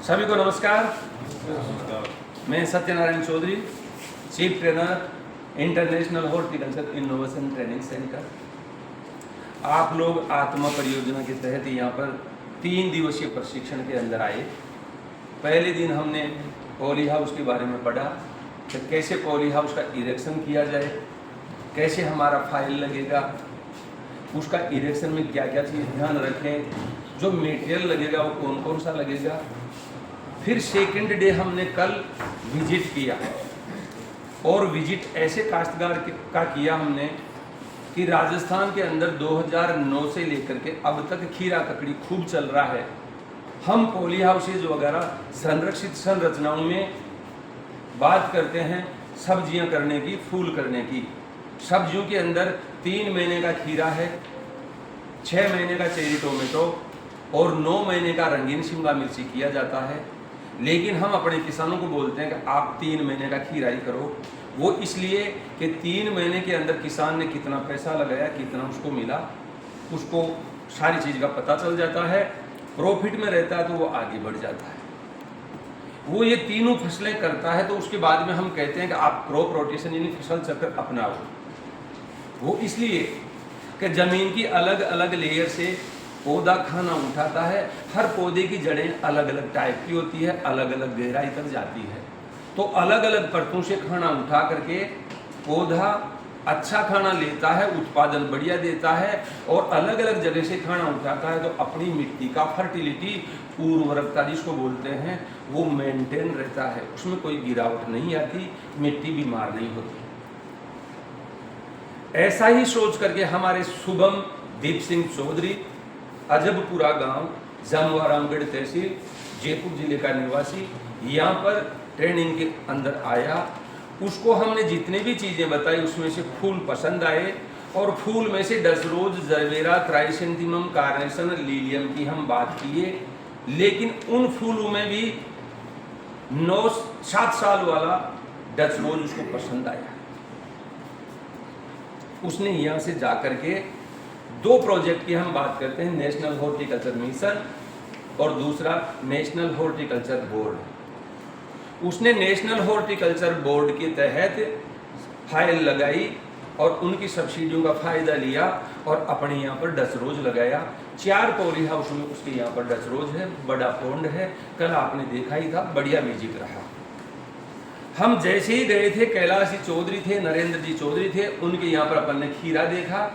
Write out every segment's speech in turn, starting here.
सभी को नमस्कार। मैं Satyanarayan Chaudhary, chief trainer, international horticulture innovation training centre. आप लोग आत्मा परियोजना के तहत यहाँ पर 3 दिवसीय प्रशिक्षण के अंदर आए। पहले दिन हमने पॉली हाउस के बारे में पढ़ा कि कैसे पॉली हाउस का इरेक्शन किया जाए, कैसे हमारा फाइल लगेगा, उसका इरेक्शन में क्या क्या चीज़ ध्यान रखें, जो मटेरियल लगेगा वो कौन कौन सा लगेगा। फिर सेकंड डे हमने कल विजिट किया और विजिट ऐसे काश्तकार का किया हमने कि राजस्थान के अंदर 2009 से लेकर के अब तक खीरा ककड़ी खूब चल रहा है। हम पॉली हाउसेज वगैरह संरक्षित संरचनाओं में बात करते हैं सब्जियां करने की, फूल करने की। सब्जियों के अंदर 3 महीने का खीरा है, 6 महीने का चेरी टोमेटो और 9 महीने का रंगीन शिमला मिर्ची किया जाता है। लेकिन हम अपने किसानों को बोलते हैं कि आप 3 महीने का खीरा ही करो। वो इसलिए कि 3 महीने के अंदर किसान ने कितना पैसा लगाया, कितना उसको मिला, उसको सारी चीज़ का पता चल जाता है। प्रॉफिट में रहता है तो वो आगे बढ़ जाता है। वो ये तीनों फसलें करता है तो उसके बाद में हम कहते हैं कि आप क्रॉप रोटेशन यानी फसल चक्र अपनाओ। वो इसलिए कि ज़मीन की अलग अलग लेयर से पौधा खाना उठाता है। हर पौधे की जड़ें अलग अलग टाइप की होती है, अलग अलग गहराई तक जाती है। तो अलग अलग परतों से खाना उठा करके पौधा अच्छा खाना लेता है, उत्पादन बढ़िया देता है। और अलग अलग जगह से खाना उठाता है तो अपनी मिट्टी का फर्टिलिटी, उर्वरकता जिसको बोलते हैं, वो मेंटेन रहता है। उसमें कोई गिरावट नहीं आती, मिट्टी बीमार नहीं होती। ऐसा ही सोच करके हमारे शुभम दीप सिंह चौधरी, अजबपुरा गांव, जमवारामगढ़ तहसील, जयपुर जिले का निवासी, यहाँ पर ट्रेनिंग के अंदर आया। उसको हमने जितने भी चीज़ें बताई उसमें से फूल पसंद आए और फूल में से डसरोज, जरबेरा, क्राइसेंथेमम, कार्नेशन, लिलियम की हम बात किए। लेकिन उन फूलों में भी 7 साल वाला डसरोज उसको पसंद आया। उसने यहाँ से जाकर के 2 प्रोजेक्ट की हम बात करते हैं, नेशनल हॉर्टिकल्चर मिशन और दूसरा नेशनल हॉर्टिकल्चर बोर्ड। उसने नेशनल हॉर्टिकल्चर बोर्ड के तहत फाइल लगाई और उनकी सब्सिडियों का फायदा लिया और अपने यहाँ पर डसरोज लगाया। 4 पॉली हाउस में उसके यहाँ पर डसरोज है, बड़ा पौंड है। कल आपने देखा ही था, बढ़िया विजिट रहा। हम जैसे ही गए थे, कैलाश जी चौधरी थे, नरेंद्र जी चौधरी थे, उनके यहाँ पर अपन ने खीरा देखा।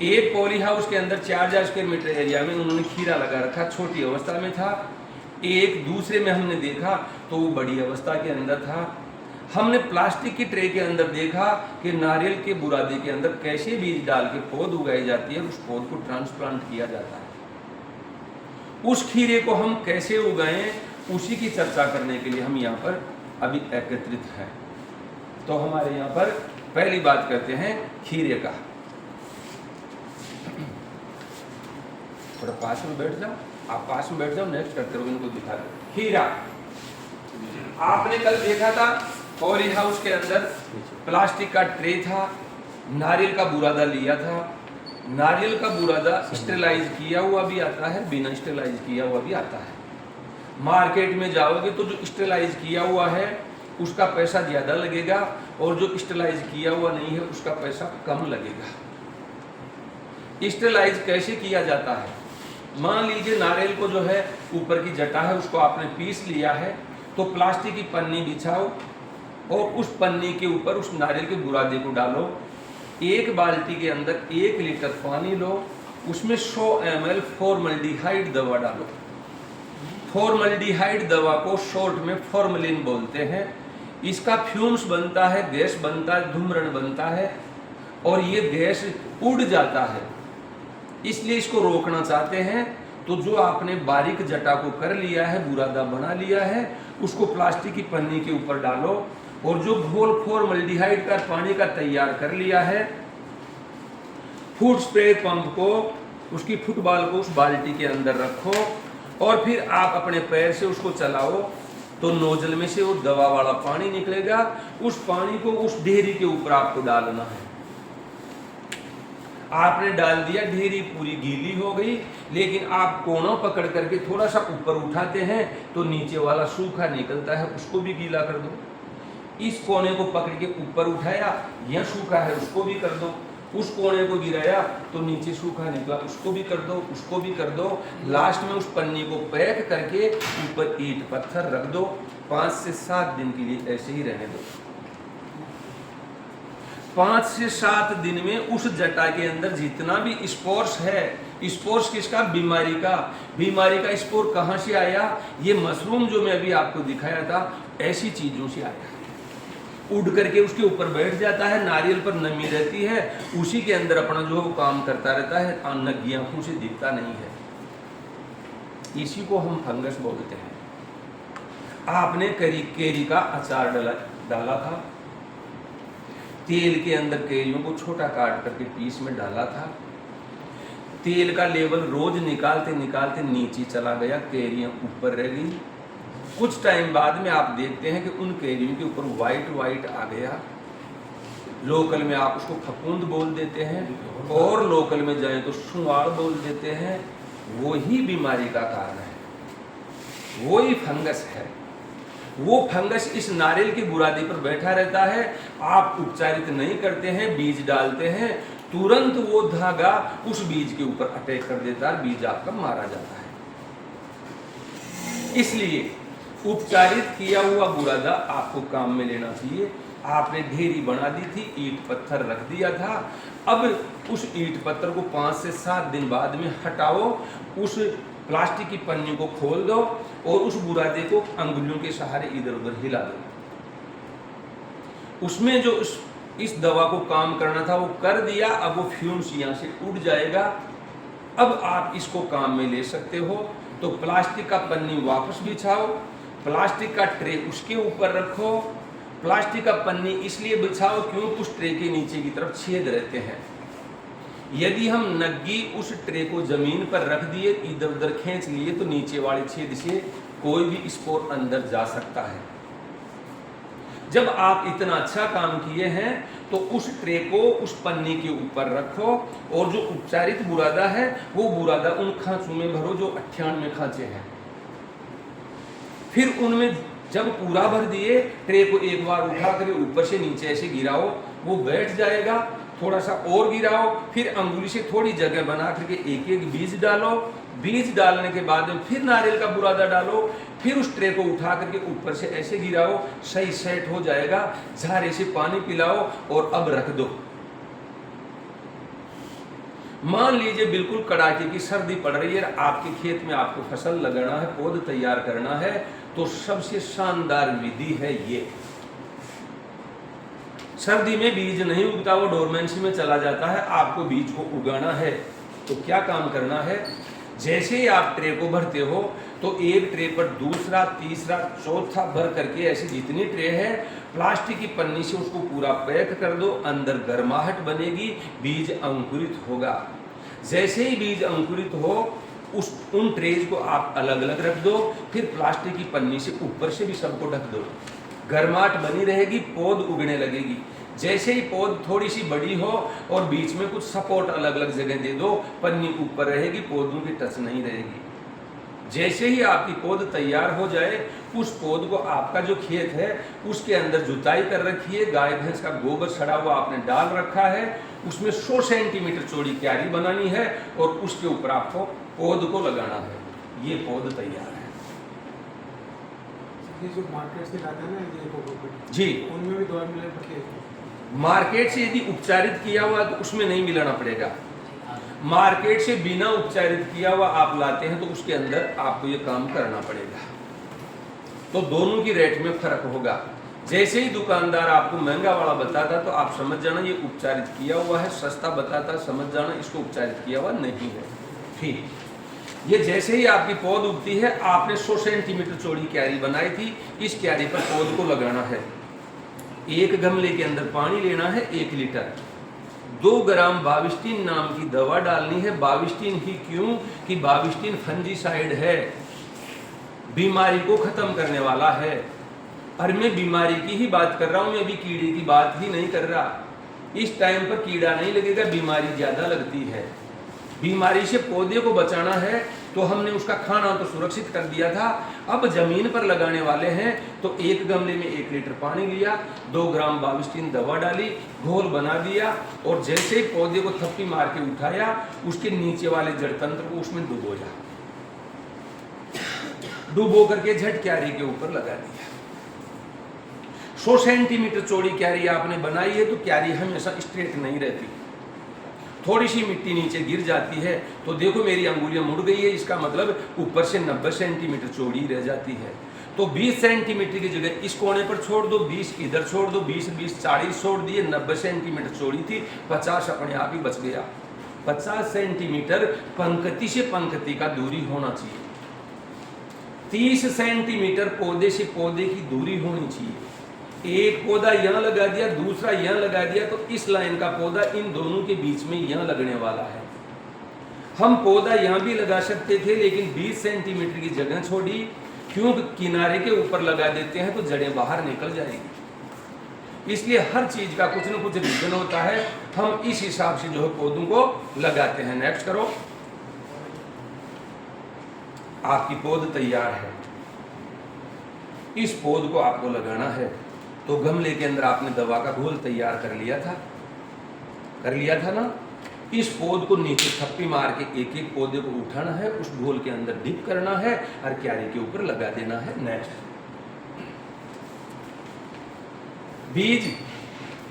एक पॉली हाउस के अंदर 4000 स्क्वायर मीटर एरिया में उन्होंने खीरा लगा रखा, छोटी अवस्था में था। एक दूसरे में हमने देखा तो वो बड़ी अवस्था के अंदर था। हमने प्लास्टिक की ट्रे के अंदर देखा कि नारियल के बुरादे के अंदर कैसे बीज डाल के पौध उगाई जाती है, उस पौध को ट्रांसप्लांट किया जाता है। उस खीरे को हम कैसे उगाएं, उसी की चर्चा करने के लिए हम यहाँ पर अभी एकत्रित हैं। तो हमारे यहाँ पर पहली बात करते हैं खीरे का। थोड़ा पास में बैठ जाओ, आप पास में बैठ जाओ, नेक्स्ट करते रहो, इनको दिखा दो। खीरा आपने कल देखा था, पॉली हाउस के अंदर प्लास्टिक का ट्रे था, नारियल का बुरादा लिया था। नारियल का बुरादा स्टेलाइज किया हुआ भी आता है, बिना स्टेलाइज किया हुआ भी आता है। मार्केट में जाओगे तो जो स्टेलाइज किया हुआ है उसका पैसा ज़्यादा लगेगा और जो स्टेलाइज किया हुआ नहीं है उसका पैसा कम लगेगा। स्टेलाइज कैसे किया जाता है? मान लीजिए नारियल को जो है ऊपर की जटा है उसको आपने पीस लिया है, तो प्लास्टिक की पन्नी बिछाओ और उस पन्नी के ऊपर उस नारियल के बुरादे को डालो। 1 बाल्टी के अंदर 1 लीटर पानी लो, उसमें 100 ml फॉर्मल्डिहाइड दवा डालो। फॉर्मल्डिहाइड दवा को शॉर्ट में फॉर्मलिन बोलते हैं। इसका फ्यूम्स बनता है, गैस बनता है, धूम्रन बनता है और ये गैस उड़ जाता है। इसलिए इसको रोकना चाहते हैं तो जो आपने बारीक जटा को कर लिया है, बुरादा बना लिया है, उसको प्लास्टिक की पन्नी के ऊपर डालो और जो घोल फॉर्मल्डिहाइड का पानी का तैयार कर लिया है, फुट स्प्रे पंप को, उसकी फुटबॉल को उस बाल्टी के अंदर रखो और फिर आप अपने पैर से उसको चलाओ तो नोजल में से वो दवा वाला पानी निकलेगा। उस पानी को उस ढेरी के ऊपर आपको डालना है। आपने डाल दिया, ढेरी पूरी गीली हो गई, लेकिन आप कोनों पकड़ करके थोड़ा सा ऊपर उठाते हैं तो नीचे वाला सूखा निकलता है, उसको भी गीला कर दो। इस कोने को पकड़ के ऊपर उठाया, यह सूखा है, उसको भी कर दो। उस कोने को गिराया तो नीचे सूखा निकला, उसको भी कर दो, उसको भी कर दो। लास्ट में उस पन्नी को पैक करके ऊपर ईंट पत्थर रख दो। 5 से 7 दिन के लिए ऐसे ही रहने दो। 5 से 7 दिन में उस जटा के अंदर जितना भी स्पोर्स है, स्पोर्स किसका? बीमारी का। बीमारी का स्पोर कहाँ से आया? ये मशरूम जो मैं अभी आपको दिखाया था, ऐसी चीजों से आया। उड़ करके उसके ऊपर बैठ जाता है, नारियल पर नमी रहती है, उसी के अंदर अपना जो काम करता रहता है, नग्गी आंखों से दिखता नहीं है। इसी को हम फंगस बोलते हैं। आपने केरी का अचार डाला था, तेल के अंदर केरियों को छोटा काट करके पीस में डाला था, तेल का लेवल रोज निकालते निकालते नीचे चला गया, केरियां ऊपर रह गई। कुछ टाइम बाद में आप देखते हैं कि उन केरियों के ऊपर वाइट आ गया। लोकल में आप उसको फफूंद बोल देते हैं, और लोकल में जाएं तो सुंवाड़ बोल देते हैं। वही बीमारी का कारण है, वही फंगस है। वो फंगस इस नारियल की बुरादी पर बैठा रहता है। आप उपचारित नहीं करते हैं, बीज डालते हैं, तुरंत वो धागा उस बीज के ऊपर अटैक कर देता है, बीज आपका मारा जाता है। इसलिए उपचारित किया हुआ बुरादा आपको काम में लेना चाहिए। आपने ढेरी बना दी थी, ईंट पत्थर रख दिया था, अब उस ईंट पत्थर को 5 से 7 दिन बाद में हटाओ, उस प्लास्टिक की पन्नी को खोल दो और उस बुरादे को अंगुलियों के सहारे इधर उधर हिला दो। उसमें जो इस दवा को काम करना था वो कर दिया, अब वो फ्यूम्स यहाँ से उड़ जाएगा। अब आप इसको काम में ले सकते हो। तो प्लास्टिक का पन्नी वापस बिछाओ, प्लास्टिक का ट्रे उसके ऊपर रखो। प्लास्टिक का पन्नी इसलिए बिछाओ क्योंकि उस ट्रे के नीचे की तरफ छेद रहते हैं। यदि हम नग्गी उस ट्रे को जमीन पर रख दिए, इधर उधर खींच लिए, तो नीचे वाले छेद से कोई भी स्पोर अंदर जा सकता है। जब आप इतना अच्छा काम किए हैं तो उस ट्रे को उस पन्नी के ऊपर रखो, और जो उपचारित बुरादा है वो बुरादा उन खांचों में भरो जो 98 खांचे हैं। फिर उनमें जब पूरा भर दिए, ट्रे को एक बार उठा कर ऊपर से नीचे ऐसे गिराओ, वो बैठ जाएगा। थोड़ा सा और गिराओ, फिर अंगुली से थोड़ी जगह बना करके एक एक बीज डालो। बीज डालने के बाद में फिर नारियल का बुरादा डालो, फिर उस ट्रे को उठा करके ऊपर से ऐसे गिराओ, सही सेट हो जाएगा। झारे से पानी पिलाओ और अब रख दो। मान लीजिए बिल्कुल कड़ाके की सर्दी पड़ रही है, आपके खेत में आपको फसल लगाना है, पौध तैयार करना है, तो सबसे शानदार विधि है ये। सर्दी में बीज नहीं उगता, वो डोरमेंसी में चला जाता है। आपको बीज को उगाना है तो क्या काम करना है? जैसे ही आप ट्रे को भरते हो तो एक ट्रे पर दूसरा, तीसरा, चौथा भर करके ऐसी जितनी ट्रे है, प्लास्टिक की पन्नी से उसको पूरा पैक कर दो। अंदर गर्माहट बनेगी, बीज अंकुरित होगा। जैसे ही बीज अंकुरित हो, उन ट्रेज को आप अलग अलग रख दो, फिर प्लास्टिक की पन्नी से ऊपर से भी सबको ढक दो। गर्माहट बनी रहेगी, पौध उगने लगेगी। जैसे ही पौध थोड़ी सी बड़ी हो और बीच में कुछ सपोर्ट अलग अलग जगह दे दो, पन्नी ऊपर रहेगी, पौधों की टच नहीं रहेगी। जैसे ही आपकी पौध तैयार हो जाए, उस पौध को आपका जो खेत है उसके अंदर जुताई कर रखी है, गाय भैंस का गोबर सड़ा हुआ आपने डाल रखा है, उसमें 100 सेंटीमीटर चौड़ी क्यारी बनानी है और उसके ऊपर आपको पौध को लगाना है। ये पौध तैयार है। ये जो मार्केट से लाते हैं ना ये कोकोपीट जी, उनमें भी दवा मिला रखी है। मार्केट से यदि उपचारित किया हुआ तो उसमें नहीं मिलाना पड़ेगा। मार्केट से बिना उपचारित किया हुआ आप लाते हैं तो उसके अंदर आपको ये काम करना पड़ेगा। तो दोनों की रेट में फर्क होगा। जैसे ही दुकानदार आपको महंगा वाला बताता तो आप समझ जाना ये उपचारित किया हुआ है, सस्ता बताता समझ जाना इसको उपचारित किया हुआ नहीं है। ठीक, ये जैसे ही आपकी पौध उगती है, आपने 100 सेंटीमीटर चौड़ी क्यारी बनाई थी, इस क्यारी पर पौध को लगाना है। एक गमले के अंदर पानी लेना है 1 लीटर, 2 ग्राम बाविस्टिन नाम की दवा डालनी है। बाविस्टिन ही क्यों कि बाविस्टिन फंजीसाइड है, बीमारी को खत्म करने वाला है। और मैं बीमारी की ही बात कर रहा हूं, मैं अभी कीड़े की बात ही नहीं कर रहा। इस टाइम पर कीड़ा नहीं लगेगा, बीमारी ज़्यादा लगती है। बीमारी से पौधे को बचाना है तो हमने उसका खाना तो सुरक्षित कर दिया था। अब जमीन पर लगाने वाले हैं तो एक गमले में 1 लीटर पानी लिया, 2 ग्राम बाविस्टिन दवा डाली, घोल बना दिया और जैसे ही पौधे को थप्पी मार के उठाया, उसके नीचे वाले जड़ तंत्र को उसमें डुबोया, डुबो करके झट क्यारी के ऊपर लगा दिया। 100 सेंटीमीटर चौड़ी क्यारी आपने बनाई है तो क्यारी हमेशा स्ट्रेट नहीं रहती, थोड़ी सी मिट्टी नीचे गिर जाती है तो देखो मेरी अंगुलियां मुड़ गई है, इसका मतलब ऊपर से 90 सेंटीमीटर चौड़ी रह जाती है। तो 20 सेंटीमीटर की जगह इस कोने पर छोड़ दो, 20 इधर छोड़ दो, 20 40 छोड़ दिए, 90 सेंटीमीटर चौड़ी थी, 50 अपने आप ही बच गया। 50 सेंटीमीटर पंक्ति से पंक्ति का दूरी होना चाहिए, 30 सेंटीमीटर पौधे से पौधे की दूरी होनी चाहिए। एक पौधा यहाँ लगा दिया, दूसरा यहाँ लगा दिया, तो इस लाइन का पौधा इन दोनों के बीच में यहाँ लगने वाला है। हम पौधा यहाँ भी लगा सकते थे लेकिन 20 सेंटीमीटर की जगह छोड़ी, क्योंकि किनारे के ऊपर लगा देते हैं तो जड़ें बाहर निकल जाएगी। इसलिए हर चीज का कुछ न कुछ रीजन होता है, हम इस हिसाब से जो है पौधों को लगाते हैं। नेक्स्ट करो। आपकी पौध तैयार है, इस पौध को आपको लगाना है तो गमले के अंदर आपने दवा का घोल तैयार कर लिया था ना। इस पौध को नीचे थप्पी मार के एक एक पौधे को उठाना है, उस घोल के अंदर डिप करना है और क्यारी के ऊपर लगा देना है। नेक्स्ट, बीज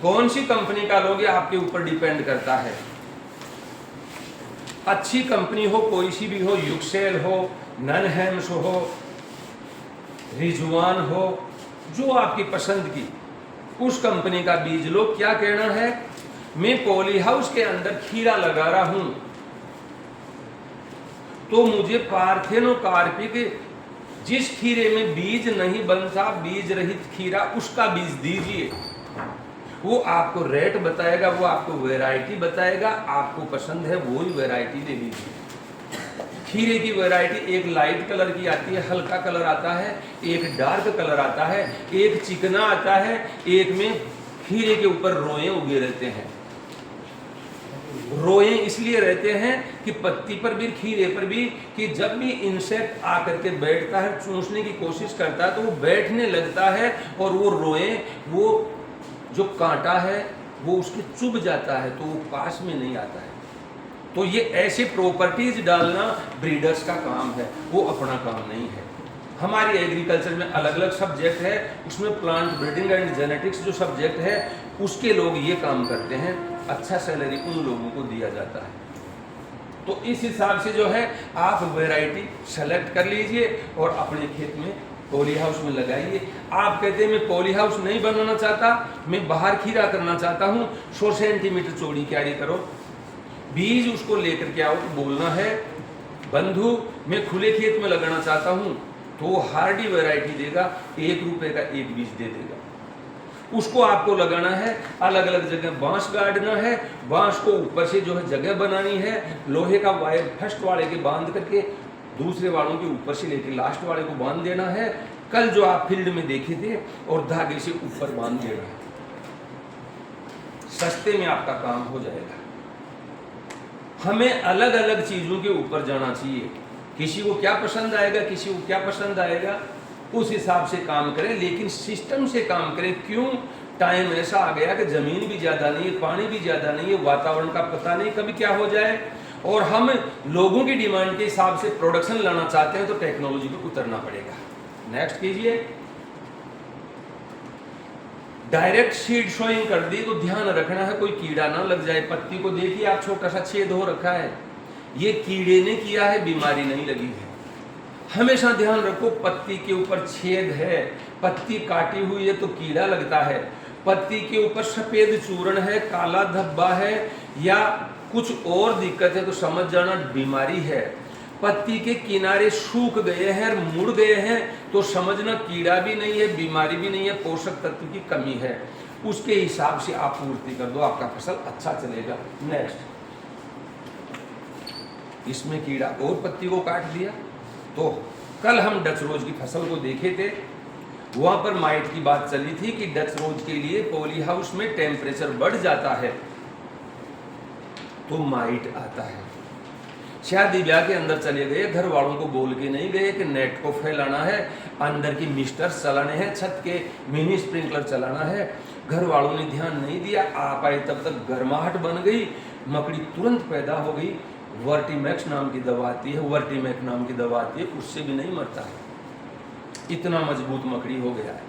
कौन सी कंपनी का लोगे आपके ऊपर डिपेंड करता है। अच्छी कंपनी हो, कोई सी भी हो, युक्सेल हो, ननहेम्स हो, रिजवान हो, जो आपकी पसंद की उस कंपनी का बीज लो। क्या कहना है, मैं पॉली हाउस के अंदर खीरा लगा रहा हूं तो मुझे पार्थेनोकार्पिक, जिस खीरे में बीज नहीं बनता, बीज रहित खीरा, उसका बीज दीजिए। वो आपको रेट बताएगा, वो आपको वैरायटी बताएगा, आपको पसंद है वो ही वैरायटी ले लीजिए। खीरे की वैरायटी एक लाइट कलर की आती है, हल्का कलर आता है, एक डार्क कलर आता है, एक चिकना आता है, एक में खीरे के ऊपर रोए उगे रहते हैं। रोए इसलिए रहते हैं कि पत्ती पर भी, खीरे पर भी, कि जब भी इंसेक्ट आकर के बैठता है, चूसने की कोशिश करता है तो वो बैठने लगता है और वो रोए, वो जो कांटा है वो उसके चुभ जाता है तो वो पास में नहीं आता है। तो ये ऐसे प्रॉपर्टीज डालना ब्रीडर्स का काम है, वो अपना काम नहीं है। हमारी एग्रीकल्चर में अलग अलग सब्जेक्ट है, उसमें प्लांट ब्रीडिंग एंड जेनेटिक्स जो सब्जेक्ट है उसके लोग ये काम करते हैं, अच्छा सैलरी उन लोगों को दिया जाता है। तो इस हिसाब से जो है आप वैरायटी सेलेक्ट कर लीजिए और अपने खेत में पॉली हाउस में लगाइए। आप कहते हैं मैं पॉली हाउस नहीं बनाना चाहता, मैं बाहर खीरा करना चाहता हूँ, 100 सेंटीमीटर चौड़ी क्यारी करो, बीज उसको लेकर के आओ तो बोलना है बंधु मैं खुले खेत में लगाना चाहता हूँ, तो वो हार्डी वैरायटी देगा, 1 रुपए का एक बीज दे देगा। उसको आपको लगाना है, अलग अलग जगह बांस गाड़ना है, बांस को ऊपर से जो है जगह बनानी है, लोहे का वायर फर्स्ट वाले के बांध करके दूसरे वालों के ऊपर से लेकर लास्ट वाले को बांध देना है। कल जो आप फील्ड में देखे थे, और धागे से ऊपर बांध देना है। सस्ते में आपका काम हो जाएगा। हमें अलग अलग चीजों के ऊपर जाना चाहिए, किसी को क्या पसंद आएगा, किसी को क्या पसंद आएगा, उस हिसाब से काम करें, लेकिन सिस्टम से काम करें। क्यों, टाइम ऐसा आ गया कि जमीन भी ज्यादा नहीं है, पानी भी ज्यादा नहीं है, वातावरण का पता नहीं कभी क्या हो जाए, और हम लोगों की डिमांड के हिसाब से प्रोडक्शन लाना चाहते हैं तो टेक्नोलॉजी पे उतरना पड़ेगा। नेक्स्ट कीजिए। डायरेक्ट सीड सोइंग कर दी तो ध्यान रखना है कोई कीड़ा ना लग जाए। पत्ती को देखिए आप, छोटा सा छेद हो रखा है, ये कीड़े ने किया है, बीमारी नहीं लगी है। हमेशा ध्यान रखो, पत्ती के ऊपर छेद है, पत्ती काटी हुई है तो कीड़ा लगता है, पत्ती के ऊपर सफेद चूर्ण है, काला धब्बा है या कुछ और दिक्कत है तो समझ जाना बीमारी है। पत्ती के किनारे सूख गए हैं, मुड़ गए हैं तो समझना कीड़ा भी नहीं है, बीमारी भी नहीं है, पोषक तत्व की कमी है। उसके हिसाब से आप पूर्ति कर दो, आपका फसल अच्छा चलेगा। नेक्स्ट, इसमें कीड़ा और पत्ती को काट दिया। तो कल हम डच रोज की फसल को देखे थे, वहां पर माइट की बात चली थी कि डच रोज के लिए पॉली हाउस में टेम्परेचर बढ़ जाता है तो माइट आता है। शादी ब्याह के अंदर चले गए, घर वालों को बोल के नहीं गए कि नेट को फैलाना है, अंदर की मिस्टर चलाने हैं, छत के मिनी स्प्रिंकलर चलाना है, घर वालों ने ध्यान नहीं दिया। आप आए तब तक गर्माहट बन गई, मकड़ी तुरंत पैदा हो गई। वर्टीमैक्स नाम की दवा आती है, वर्टीमैक नाम की दवा आती है, उससे भी नहीं मरता है, इतना मजबूत मकड़ी हो गया है।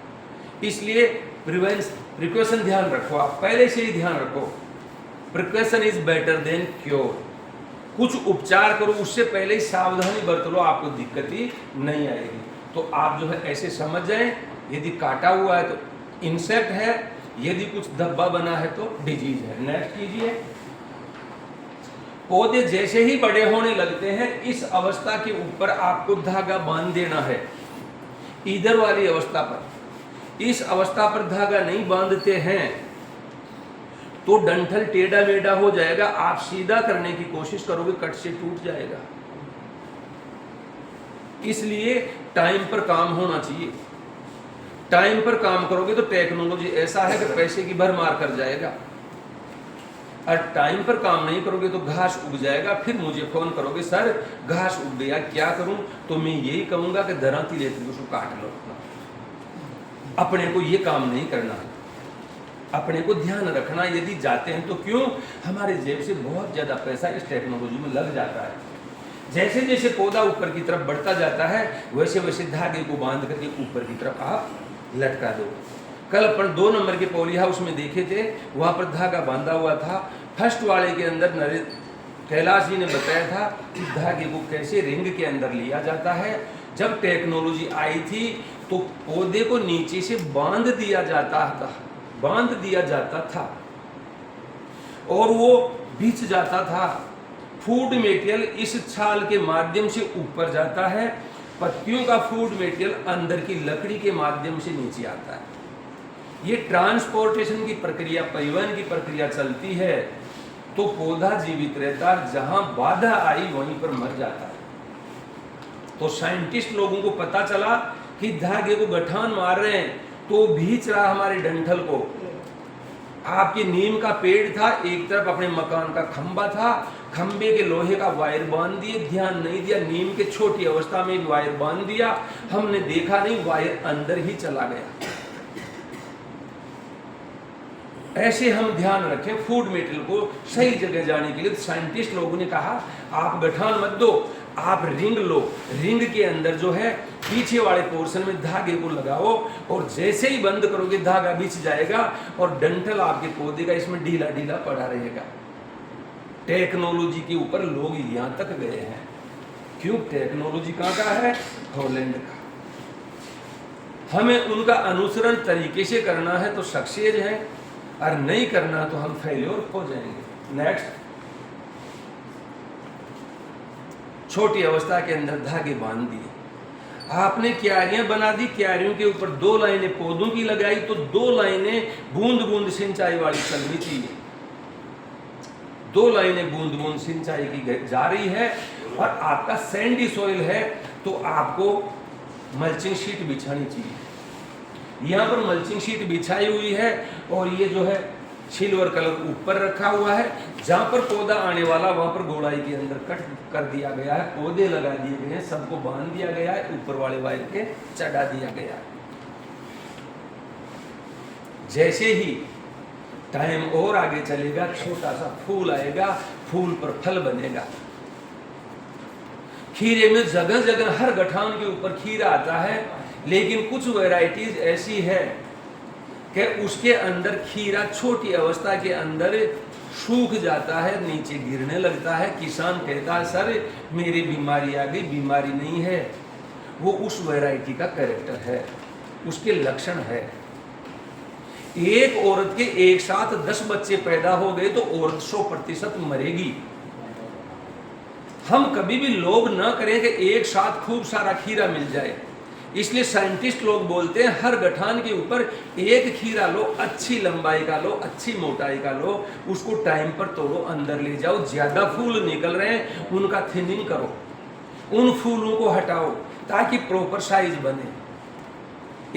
इसलिए प्रिकॉशन ध्यान रखो, आप पहले से ही ध्यान रखो, precaution is better than cure. कुछ उपचार करो, उससे पहले ही सावधानी बरत लो, आपको दिक्कत ही नहीं आएगी। तो आप जो है ऐसे समझ जाएं, यदि काटा हुआ है तो इंसेक्ट है, यदि कुछ धब्बा बना है तो डिजीज है। नेक्स्ट कीजिए। पौधे जैसे ही बड़े होने लगते हैं, इस अवस्था के ऊपर आपको धागा बांध देना है, इधर वाली अवस्था पर। इस अवस्था पर धागा नहीं बांधते हैं तो डंठल टेढ़ा मेढ़ा हो जाएगा, आप सीधा करने की कोशिश करोगे कट से टूट जाएगा। इसलिए टाइम पर काम होना चाहिए। टाइम पर काम करोगे तो टेक्नोलॉजी ऐसा है कि पैसे की भरमार कर जाएगा, और टाइम पर काम नहीं करोगे तो घास उग जाएगा। फिर मुझे फोन करोगे, सर घास उग गया क्या करूं, तो मैं यही कहूंगा कि दराती लेते उसको काट लो। अपने को ये काम नहीं करना, अपने को ध्यान रखना। यदि जाते हैं तो क्यों, हमारे जेब से बहुत ज्यादा पैसा इस टेक्नोलॉजी में लग जाता है। जैसे जैसे पौधा ऊपर की तरफ बढ़ता जाता है, वैसे वैसे धागे को बांध करके ऊपर की तरफ आप लटका दो। कल अपन 2 नंबर के पॉली हाउस में देखे थे, वहां पर धागा बांधा हुआ था। फर्स्ट वाले के अंदर कैलाश जी ने बताया था कि धागे को कैसे रिंग के अंदर लिया जाता है। जब टेक्नोलॉजी आई थी तो पौधे को नीचे से बांध दिया जाता था और वो बिछ जाता था। फूड मटेरियल इस छाल के माध्यम से ऊपर जाता है, पत्तियों का फूड मटेरियल अंदर की लकड़ी के माध्यम से नीचे आता है। ये ट्रांसपोर्टेशन की प्रक्रिया, परिवहन की प्रक्रिया चलती है तो पौधा जीवित रहता है, जहां बाधा आई वहीं पर मर जाता है। तो साइंटिस्ट लोगों को पता चला कि धागे को गठान मार रहे हैं तो भींच रहा हमारे डंठल को। आपके नीम का पेड़ था, एक तरफ अपने मकान का खंबा था, खंबे के लोहे का वायर बांध दिए, ध्यान नहीं दिया, नीम के छोटी अवस्था में वायर बांध दिया, हमने देखा नहीं, वायर अंदर ही चला गया। ऐसे हम ध्यान रखें फूड मटेरियल को सही जगह जाने के लिए। साइंटिस्ट लोगों ने कहा आप गठान मत दो, आप रिंग लो, रिंग के अंदर जो है पीछे वाले पोर्शन में धागे को लगाओ और जैसे ही बंद करोगे धागा बिछ जाएगा और डंठल आपके पौधे का इसमें ढीला ढीला पड़ा रहेगा। टेक्नोलॉजी के ऊपर लोग यहां तक गए हैं। क्यों? टेक्नोलॉजी कहां का है? हॉलैंड का। हमें उनका अनुसरण तरीके से करना है तो सक्सेस है, और नहीं करना तो हम फेल्योर हो जाएंगे। नेक्स्ट, छोटी अवस्था के अंदर धागे बांध दिए, आपने क्यारियां बना दी, क्यारियों के ऊपर 2 लाइनें पौधों की लगाई तो 2 लाइनें बूंद बूंद सिंचाई वाली चलनी चाहिए। 2 लाइनें बूंद बूंद सिंचाई की जा रही है और आपका सैंडी सॉइल है तो आपको मल्चिंग शीट बिछानी चाहिए। यहाँ पर मल्चिंग शीट बिछाई हुई है और ये जो है सिल्वर कलर ऊपर रखा हुआ है। जहाँ पर पौधा आने वाला वहाँ पर गोलाई के अंदर कट कर दिया गया है, पौधे लगा दिए गए हैं, सबको बांध दिया गया है, ऊपर वाले वायर के चढ़ा दिया गया है। जैसे ही टाइम और आगे चलेगा, छोटा सा फूल आएगा, फूल पर फल बनेगा। खीरे में जगह जगह हर गठान के ऊपर खीरा आता है, लेकिन कुछ वैरायटीज ऐसी है कि उसके अंदर खीरा छोटी अवस्था के अंदर सूख जाता है, नीचे गिरने लगता है। किसान कहता है सर मेरी बीमारी आ गई, बीमारी नहीं है, वो उस वैरायटी का कैरेक्टर है, उसके लक्षण है। एक औरत के एक साथ 10 बच्चे पैदा हो गए तो औरत 100% मरेगी। हम कभी भी लोभ ना करें कि एक साथ खूब सारा खीरा मिल जाए। इसलिए साइंटिस्ट लोग बोलते हैं हर गठान के ऊपर एक खीरा लो, अच्छी लंबाई का लो, अच्छी मोटाई का लो, उसको टाइम पर तोड़ो, अंदर ले जाओ। ज्यादा फूल निकल रहे हैं उनका थिनिंग करो, उन फूलों को हटाओ ताकि प्रॉपर साइज बने।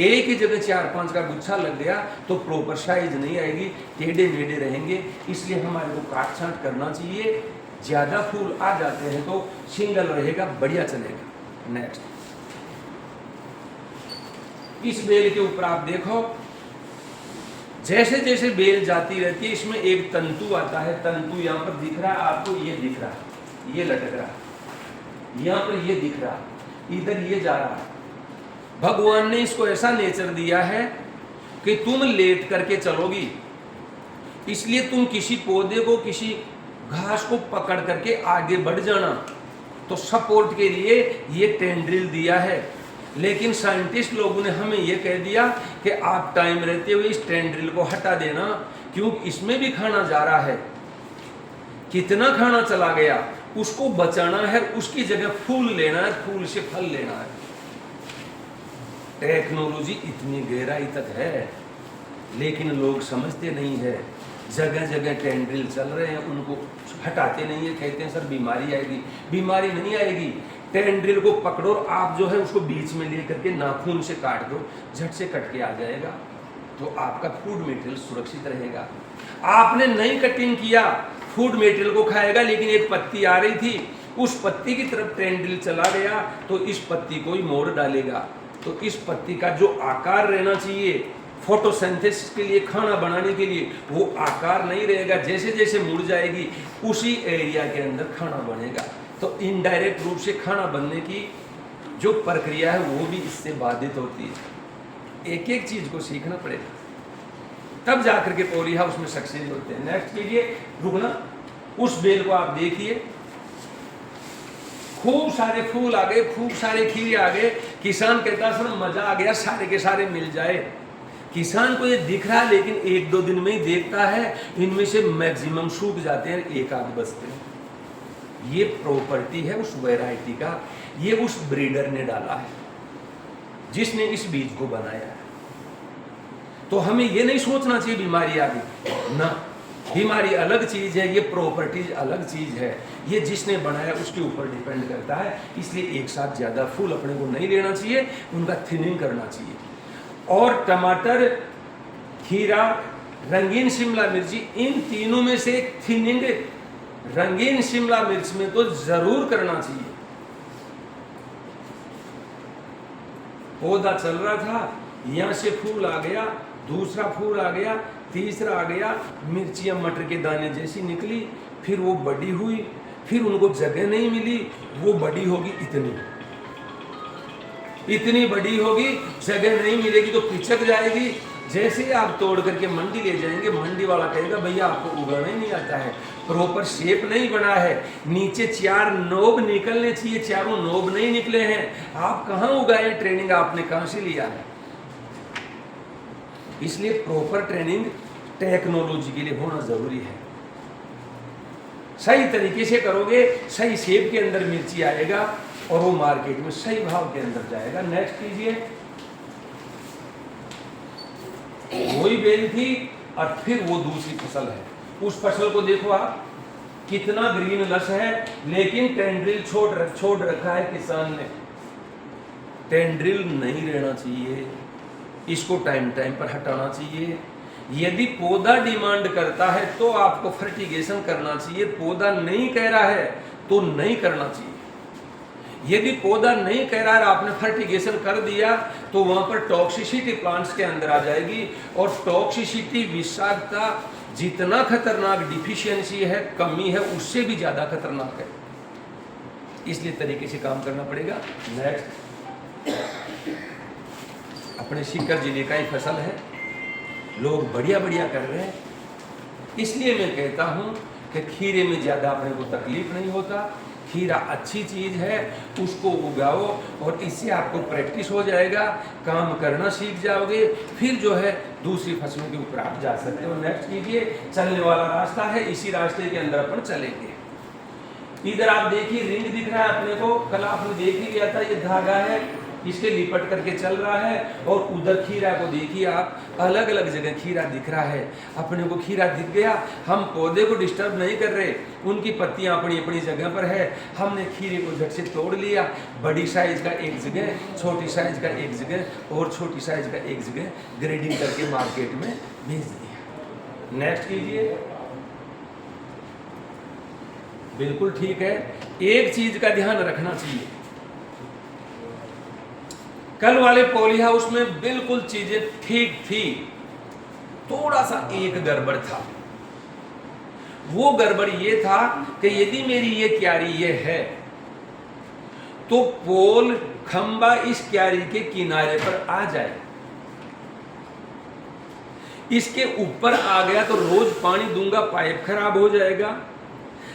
एक ही जगह 4-5 का गुच्छा लग गया तो प्रॉपर साइज नहीं आएगी, टेढ़े मेढ़े रहेंगे। इसलिए हमारे को काट छांट करना चाहिए। ज्यादा फूल आ जाते हैं तो सिंगल रहेगा, बढ़िया चलेगा। नेक्स्ट, इस बेल के ऊपर आप देखो, जैसे जैसे बेल जाती रहती है इसमें एक तंतु आता है। तंतु यहाँ पर दिख रहा है आपको, ये दिख रहा है, ये लटक रहा है, यहाँ पर ये दिख रहा है, इधर ये जा रहा है। भगवान ने इसको ऐसा नेचर दिया है कि तुम लेट करके चलोगी, इसलिए तुम किसी पौधे को, किसी घास को पकड़ करके आगे बढ़ जाना। तो सपोर्ट के लिए ये टेंड्रिल दिया है। लेकिन साइंटिस्ट लोगों ने हमें ये कह दिया कि आप टाइम रहते हुए इस टेंड्रिल को हटा देना, क्योंकि इसमें भी खाना जा रहा है। कितना खाना चला गया उसको बचाना है, उसकी जगह फूल लेना है, फूल से फल लेना है। टेक्नोलॉजी इतनी गहराई तक है, लेकिन लोग समझते नहीं है। जगह जगह टेंड्रिल चल रहे हैं, उनको हटाते नहीं है, कहते हैं सर बीमारी आएगी। बीमारी नहीं आएगी, टेंड्रिल को पकड़ो, आप जो है उसको बीच में लेकर के नाखून से काट दो, झट से कट के आ जाएगा, तो आपका फूड मटेरियल सुरक्षित रहेगा। आपने नहीं कटिंग किया, फूड मटेरियल को खाएगा, लेकिन एक पत्ती आ रही थी, उस पत्ती की तरफ टेंड्रिल चला गया तो इस पत्ती को ही मोड़ डालेगा। तो इस पत्ती का जो आकार रहना चाहिए फोटोसिंथेसिस के लिए, खाना बनाने के लिए, वो आकार नहीं रहेगा। जैसे जैसे मुड़ जाएगी उसी एरिया के अंदर खाना बनेगा। तो इनडायरेक्ट रूप से खाना बनने की जो प्रक्रिया है वो भी इससे बाधित होती है। एक एक चीज को सीखना पड़ेगा, तब जाकर के पॉली हाउस में सक्सेस होते हैं। नेक्स्ट कीजिए, रुकना। उस बेल को आप देखिए, खूब सारे फूल आ गए, खूब सारे खीरे आ गए। किसान कहता सर मजा आ गया, सारे के सारे मिल जाए। किसान को ये दिख रहा है, लेकिन 1-2 दिन में ही देखता है इनमें से मैक्सिमम सूख जाते हैं, एक आध बचते हैं। ये प्रॉपर्टी है उस वैरायटी का, ये उस ब्रीडर ने डाला है जिसने इस बीज को बनाया है। तो हमें ये नहीं सोचना चाहिए बीमारी आ गई ना, बीमारी अलग चीज है, ये प्रॉपर्टीज अलग चीज है। ये जिसने बनाया उसके ऊपर डिपेंड करता है। इसलिए एक साथ ज्यादा फूल अपने को नहीं लेना चाहिए, उनका थिनिंग करना चाहिए। और टमाटर, खीरा, रंगीन शिमला मिर्ची, इन तीनों में से एक थिनिंग रंगीन शिमला मिर्च में तो जरूर करना चाहिए। पौधा चल रहा था, यहां से फूल आ गया, दूसरा फूल आ गया, तीसरा आ गया, मिर्चियां मटर के दाने जैसी निकली, फिर वो बड़ी हुई, फिर उनको जगह नहीं मिली, वो बड़ी होगी इतनी बड़ी होगी, जगह नहीं मिलेगी तो पिचक जाएगी। जैसे ही आप तोड़ करके मंडी ले जाएंगे, मंडी वाला कहेगा भैया आपको उगाना ही नहीं आता है, प्रॉपर शेप नहीं बना है, नीचे 4 नोब निकलने चाहिए, चारों नोब नहीं निकले हैं, आप कहाँ उगाए, ट्रेनिंग आपने कहाँ से लिया है। इसलिए प्रॉपर ट्रेनिंग टेक्नोलॉजी के लिए होना जरूरी है। सही तरीके से करोगे, सही शेप के अंदर मिर्ची आएगा और वो मार्केट में सही भाव के अंदर जाएगा। नेक्स्ट कीजिए, वही बेल थी और फिर वो दूसरी फसल है। उस फसल को देखो आप, कितना ग्रीन लस है, लेकिन टेंड्रिल छोड़ रखा है किसान ने। टेंड्रिल नहीं रहना चाहिए, इसको टाइम टाइम पर हटाना चाहिए। यदि पौधा डिमांड करता है तो आपको फर्टिगेशन करना चाहिए, पौधा नहीं कह रहा है तो नहीं करना चाहिए। यदि पौधा नहीं कह रहा है, आपने फर्टिगेशन कर दिया तो वहां पर टॉक्सिसिटी प्लांट्स के अंदर आ जाएगी, और टॉक्सिसिटी, विषाक्तता जितना खतरनाक डिफिशियंसी है, कमी है, उससे भी ज्यादा खतरनाक है। इसलिए तरीके से काम करना पड़ेगा। नेक्स्ट, अपने सीकर जिले का ही फसल है, लोग बढ़िया बढ़िया कर रहे हैं। इसलिए मैं कहता हूं कि खीरे में ज्यादा अपने को तकलीफ नहीं होता। खीरा अच्छी चीज है, उसको उगाओ और इससे आपको प्रैक्टिस हो जाएगा, काम करना सीख जाओगे, फिर जो है दूसरी फसलों के ऊपर आप जा सकते हो। नेक्स्ट कीजिए, चलने वाला रास्ता है, इसी रास्ते के अंदर अपन चलेंगे। इधर आप देखिए रिंग दिख रहा है अपने को, कल आपने देख ही लिया था, ये धागा है, इसके लिपट करके चल रहा है, और उधर खीरा को देखिए आप, अलग अलग जगह खीरा दिख रहा है। अपने को खीरा दिख गया, हम पौधे को डिस्टर्ब नहीं कर रहे, उनकी पत्तियां अपनी अपनी जगह पर है, हमने खीरे को झट से तोड़ लिया, बड़ी साइज का एक जगह, छोटी साइज का एक जगह और छोटी साइज का एक जगह ग्रेडिंग करके मार्केट में भेज दिया। नेक्स्ट कीजिए। बिल्कुल ठीक है। एक चीज का ध्यान रखना चाहिए, कल वाले पॉली हाउस में बिल्कुल चीजें ठीक थी, थोड़ा सा एक गड़बड़ था। वो गड़बड़ ये था कि यदि मेरी ये क्यारी ये है तो पोल खंबा इस क्यारी के किनारे पर आ जाए, इसके ऊपर आ गया तो रोज पानी दूंगा, पाइप खराब हो जाएगा।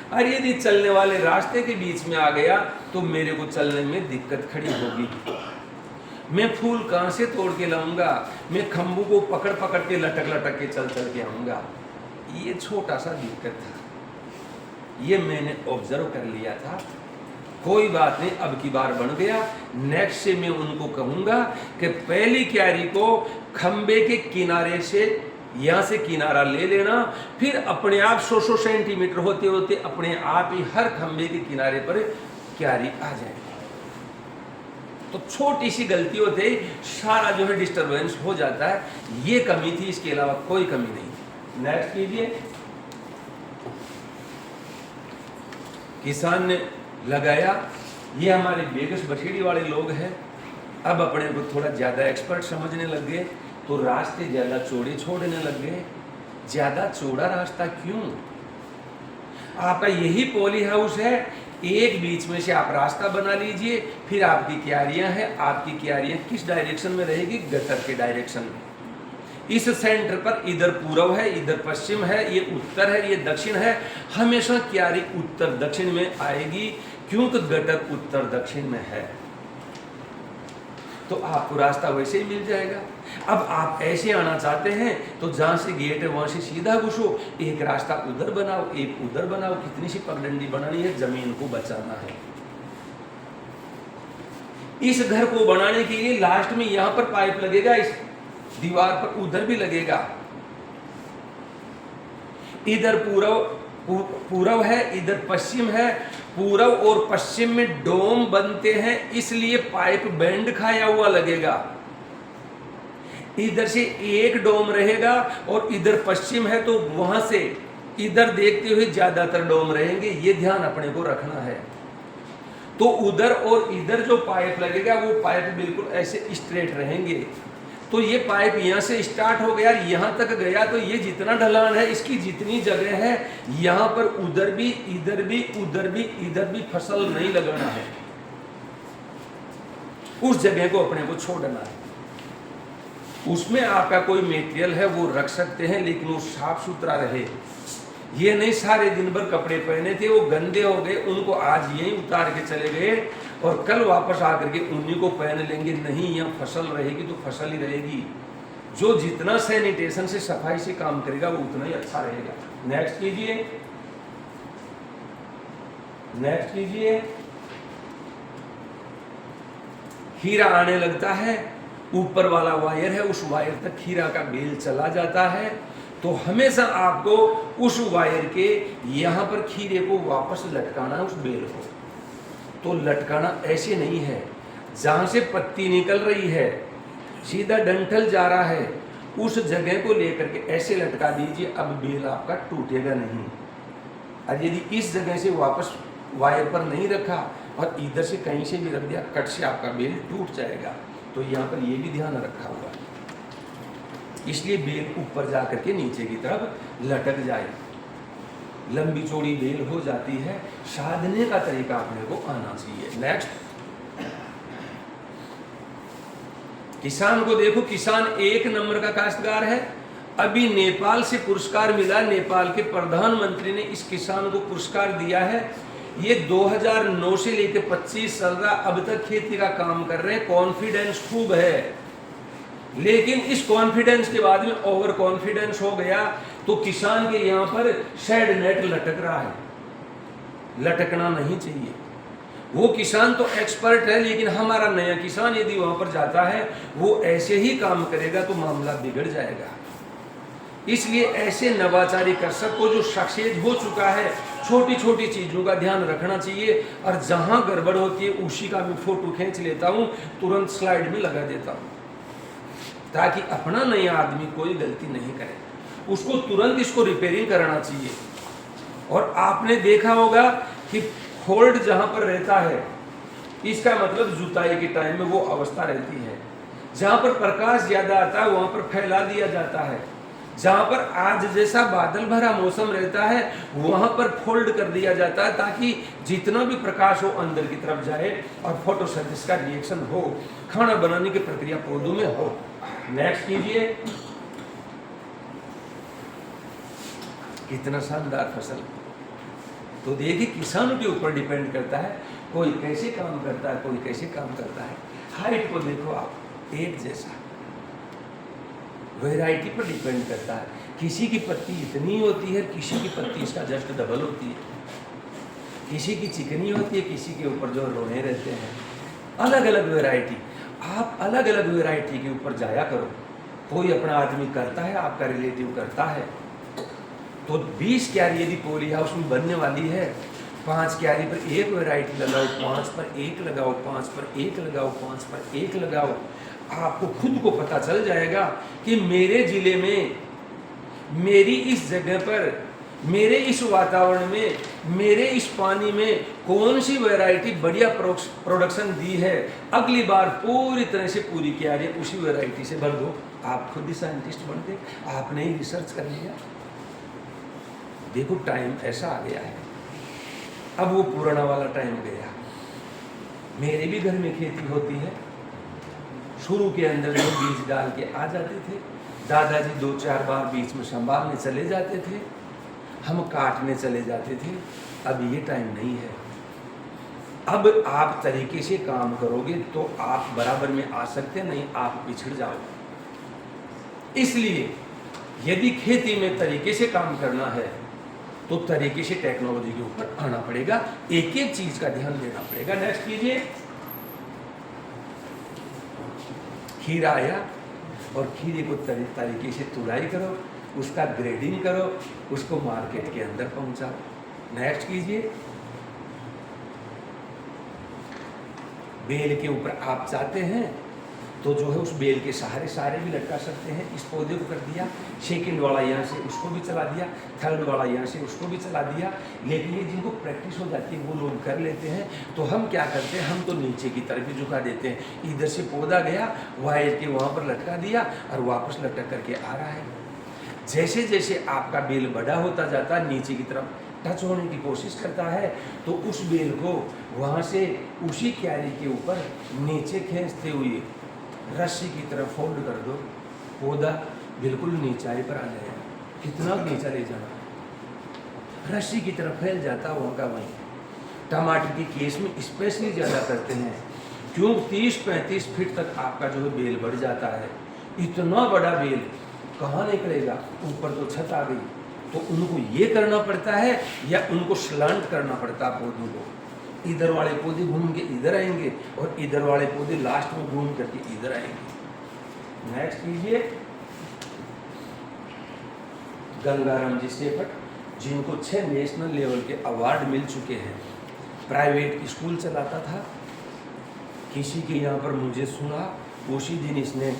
और यदि चलने वाले रास्ते के बीच में आ गया तो मेरे को चलने में दिक्कत खड़ी होगी। मैं फूल कहां से तोड़ के लाऊंगा, मैं खंभू को पकड़ पकड़ के लटक लटक के चल चल के आऊंगा। ये छोटा सा दिक्कत था, ये मैंने ऑब्जर्व कर लिया था। कोई बात नहीं, अब की बार बन गया। नेक्स्ट से मैं उनको कहूंगा कि पहली क्यारी को खंबे के किनारे से, यहां से किनारा ले लेना, फिर अपने आप 100 सेंटीमीटर होते होते अपने आप ही हर खंबे के किनारे पर क्यारी आ जाएगी। तो छोटी सी गलती होते ही सारा जो है डिस्टरबेंस हो जाता है। ये कमी थी, इसके अलावा कोई कमी नहीं। नेक्स्ट कीजिए। किसान ने लगाया, ये हमारे बेगस बछेड़ी वाले लोग हैं। अब अपने को थोड़ा ज़्यादा एक्सपर्ट समझने लग गए, तो रास्ते ज़्यादा चौड़े छोड़ने लग गए। ज़्यादा चौड़ा रास्ता क्यों? आपका यही पॉली हाउस है, एक बीच में से आप रास्ता बना लीजिए, फिर आपकी क्यारियां हैं। आपकी क्यारियां किस डायरेक्शन में रहेगी? गटर के डायरेक्शन में। इस सेंटर पर इधर पूर्व है, इधर पश्चिम है, ये उत्तर है, ये दक्षिण है। हमेशा क्यारी उत्तर दक्षिण में आएगी, क्योंकि गटर उत्तर दक्षिण में है। तो आपको रास्ता वैसे ही मिल जाएगा। अब आप ऐसे आना चाहते हैं तो जहां से गेट है वहां से सीधा घुसो, एक रास्ता उधर बनाओ, एक उधर बनाओ। कितनी सी पगडंडी बनानी है, जमीन को बचाना है। इस घर को बनाने के लिए लास्ट में यहां पर पाइप लगेगा, इस दीवार पर उधर भी लगेगा। इधर पूर्व है, इधर पश्चिम है। पूर्व और पश्चिम में डोम बनते हैं, इसलिए पाइप बैंड खाया हुआ लगेगा। इधर से एक डोम रहेगा और इधर पश्चिम है तो वहां से इधर देखते हुए ज्यादातर डोम रहेंगे। ये ध्यान अपने को रखना है। तो उधर और इधर जो पाइप लगेगा वो पाइप बिल्कुल ऐसे स्ट्रेट रहेंगे। तो ये पाइप यहाँ से स्टार्ट हो गया, यहाँ तक गया, तो ये जितना ढलान है, इसकी जितनी जगह है, यहाँ पर उधर भी, इधर भी, उधर भी, इधर भी फसल नहीं लगाना है। उस जगह को अपने को छोड़ना है। उसमें आपका कोई मटेरियल है वो रख सकते हैं, लेकिन वो साफ सुथरा रहे। ये नहीं सारे दिन भर कपड़े पहने थे, वो गंदे हो गए, उनको आज यहीं उतार के चले गए और कल वापस आकर के उन्हीं को पहन लेंगे। नहीं, यहाँ फसल रहेगी तो फसल ही रहेगी। जो जितना सैनिटेशन से, सफाई से काम करेगा वो उतना ही अच्छा रहेगा। नेक्स्ट कीजिए, नेक्स्ट कीजिए। खीरा आने लगता है, ऊपर वाला वायर है, उस वायर तक खीरा का बेल चला जाता है। तो हमेशा आपको उस वायर के यहाँ पर खीरे को वापस लटकाना, उस बेल को। तो लटकाना ऐसे नहीं है, जहाँ से पत्ती निकल रही है सीधा डंठल जा रहा है, उस जगह को लेकर के ऐसे लटका दीजिए। अब बेल आपका टूटेगा नहीं। और यदि इस जगह से वापस वायर पर नहीं रखा और इधर से कहीं से भी रख दिया, कट से आपका बेल टूट जाएगा। तो यहाँ पर ये भी ध्यान रखा हुआ है, इसलिए बेल ऊपर जा करके नीचे की तरफ लटक जाए। लंबी चौड़ी बेल हो जाती है, साधने का तरीका अपने को आना चाहिए। नेक्स्ट, किसान को देखो, किसान एक नंबर का काश्तकार है। अभी नेपाल से पुरस्कार मिला, नेपाल के प्रधानमंत्री ने इस किसान को पुरस्कार दिया है। ये 2009 से लेकर 25 साल का अब तक खेती का काम कर रहे हैं। कॉन्फिडेंस खूब है, लेकिन इस कॉन्फिडेंस के बाद में ओवर कॉन्फिडेंस हो गया तो किसान के यहाँ पर शेड नेट लटक रहा है। लटकना नहीं चाहिए। वो किसान तो एक्सपर्ट है, लेकिन हमारा नया किसान यदि वहां पर जाता है वो ऐसे ही काम करेगा तो मामला बिगड़ जाएगा। इसलिए ऐसे नवाचारी कृषक को जो सक्सेस हो चुका है, छोटी छोटी चीजों का ध्यान रखना चाहिए, और जहां गड़बड़ होती है उसी का मैं फोटो खींच लेता हूं, तुरंत स्लाइड में लगा देता हूं, ताकि अपना नया आदमी कोई गलती नहीं करे, उसको तुरंत इसको रिपेयरिंग कराना चाहिए। और आपने देखा होगा कि फोल्ड जहां पर रहता है, इसका मतलब जुताई के टाइम में वो अवस्था रहती है। जहां पर प्रकाश ज्यादा आता है वहां पर फैला दिया जाता है, जहां पर आज जैसा बादल भरा मौसम रहता है वहां पर फोल्ड कर दिया जाता है, ताकि जितना भी प्रकाश हो अंदर की तरफ जाए और फोटोसिंथेसिस का रिएक्शन हो, खाना बनाने की प्रक्रिया पौधों में हो। नेक्स्ट कीजिए। कितना शानदार फसल। तो देखिए किसानों के ऊपर डिपेंड करता है, कोई कैसे काम करता है, कोई कैसे काम करता है। हाइट को देखो आप, एक जैसा, वैरायटी पर डिपेंड करता है। किसी की पत्ती इतनी होती है, किसी की पत्ती इसका जस्ट डबल होती है, किसी की चिकनी होती है, किसी के ऊपर जो रोने रहते हैं, अलग अलग वैरायटी। आप अलग अलग वैरायटी के ऊपर जाया करो। कोई अपना आदमी करता है, आपका रिलेटिव करता है, तो 20 क्यारी यदि पोली हाउस में बनने वाली है, 5 क्यारी पर एक वैरायटी लगाओ, 5 पर एक लगाओ, 5 पर एक लगाओ, 5 पर एक लगाओ। आपको खुद को पता चल जाएगा कि मेरे जिले में, मेरी इस जगह पर, मेरे इस वातावरण में, मेरे इस पानी में कौन सी वैरायटी बढ़िया प्रोडक्शन दी है। अगली बार पूरी तरह से पूरी क्यारी उसी वैरायटी से भर दो। आप खुद ही साइंटिस्ट बन गए, आपने ही रिसर्च कर लिया। देखो टाइम ऐसा आ गया है, अब वो पुराना वाला टाइम गया। मेरे भी घर में खेती होती है। शुरू के अंदर जो बीज डाल के आ जाते थे, दादाजी 2-4 बार बीच में संभालने चले जाते थे, हम काटने चले जाते थे। अब ये टाइम नहीं है। अब आप तरीके से काम करोगे तो आप बराबर में आ सकते, नहीं आप पिछड़ जाओगे। इसलिए यदि खेती में तरीके से काम करना है तो तरीके से टेक्नोलॉजी के ऊपर आना पड़ेगा, एक एक चीज का ध्यान देना पड़ेगा। नेक्स्ट कीजिए। खीरा आया और खीरे को तरीके से तुड़ाई करो, उसका ग्रेडिंग करो, उसको मार्केट के अंदर पहुंचाओ। नेक्स्ट कीजिए। बेल के ऊपर आप चाहते हैं तो जो है उस बेल के सहारे भी लटका सकते हैं। इस पौधे को कर दिया, सेकंड वाला यहाँ से उसको भी चला दिया, थर्ड वाला यहाँ से उसको भी चला दिया। लेकिन ये जिनको प्रैक्टिस हो जाती है वो लोग कर लेते हैं। तो हम क्या करते हैं, हम तो नीचे की तरफ ही झुका देते हैं। इधर से पौधा गया, वायर के वहाँ पर लटका दिया और वापस लटक करके आ रहा है। जैसे जैसे आपका बेल बड़ा होता जाता है, नीचे की तरफ टच होने की कोशिश करता है, तो उस बेल को वहाँ से उसी क्यारी के ऊपर नीचे खींचते हुए रस्सी की तरफ फोल्ड कर दो, पौधा बिल्कुल नीचाई पर आ जाएगा। कितना नीचा ले जाना, रस्सी की तरफ फैल जाता वहाँ का वहीं। टमाटर की केस में स्पेशली ज़्यादा करते हैं, क्यों 30-35 फीट तक आपका जो है बेल बढ़ जाता है। इतना बड़ा बेल कहाँ निकलेगा, ऊपर तो छत आ गई। तो उनको ये करना पड़ता है या उनको स्लांट करना पड़ता है पौधों को। इधर वाले पौधे घूम के इधर आएंगे और इधर वाले पौधे लास्ट में घूम करके इधर आएंगे। नेक्स्ट कीजिए। गंगाराम जी सेपट, जिनको 6 नेशनल लेवल के अवार्ड मिल चुके हैं। प्राइवेट स्कूल चलाता था, किसी के यहाँ पर मुझे सुना, उसी दिन इसने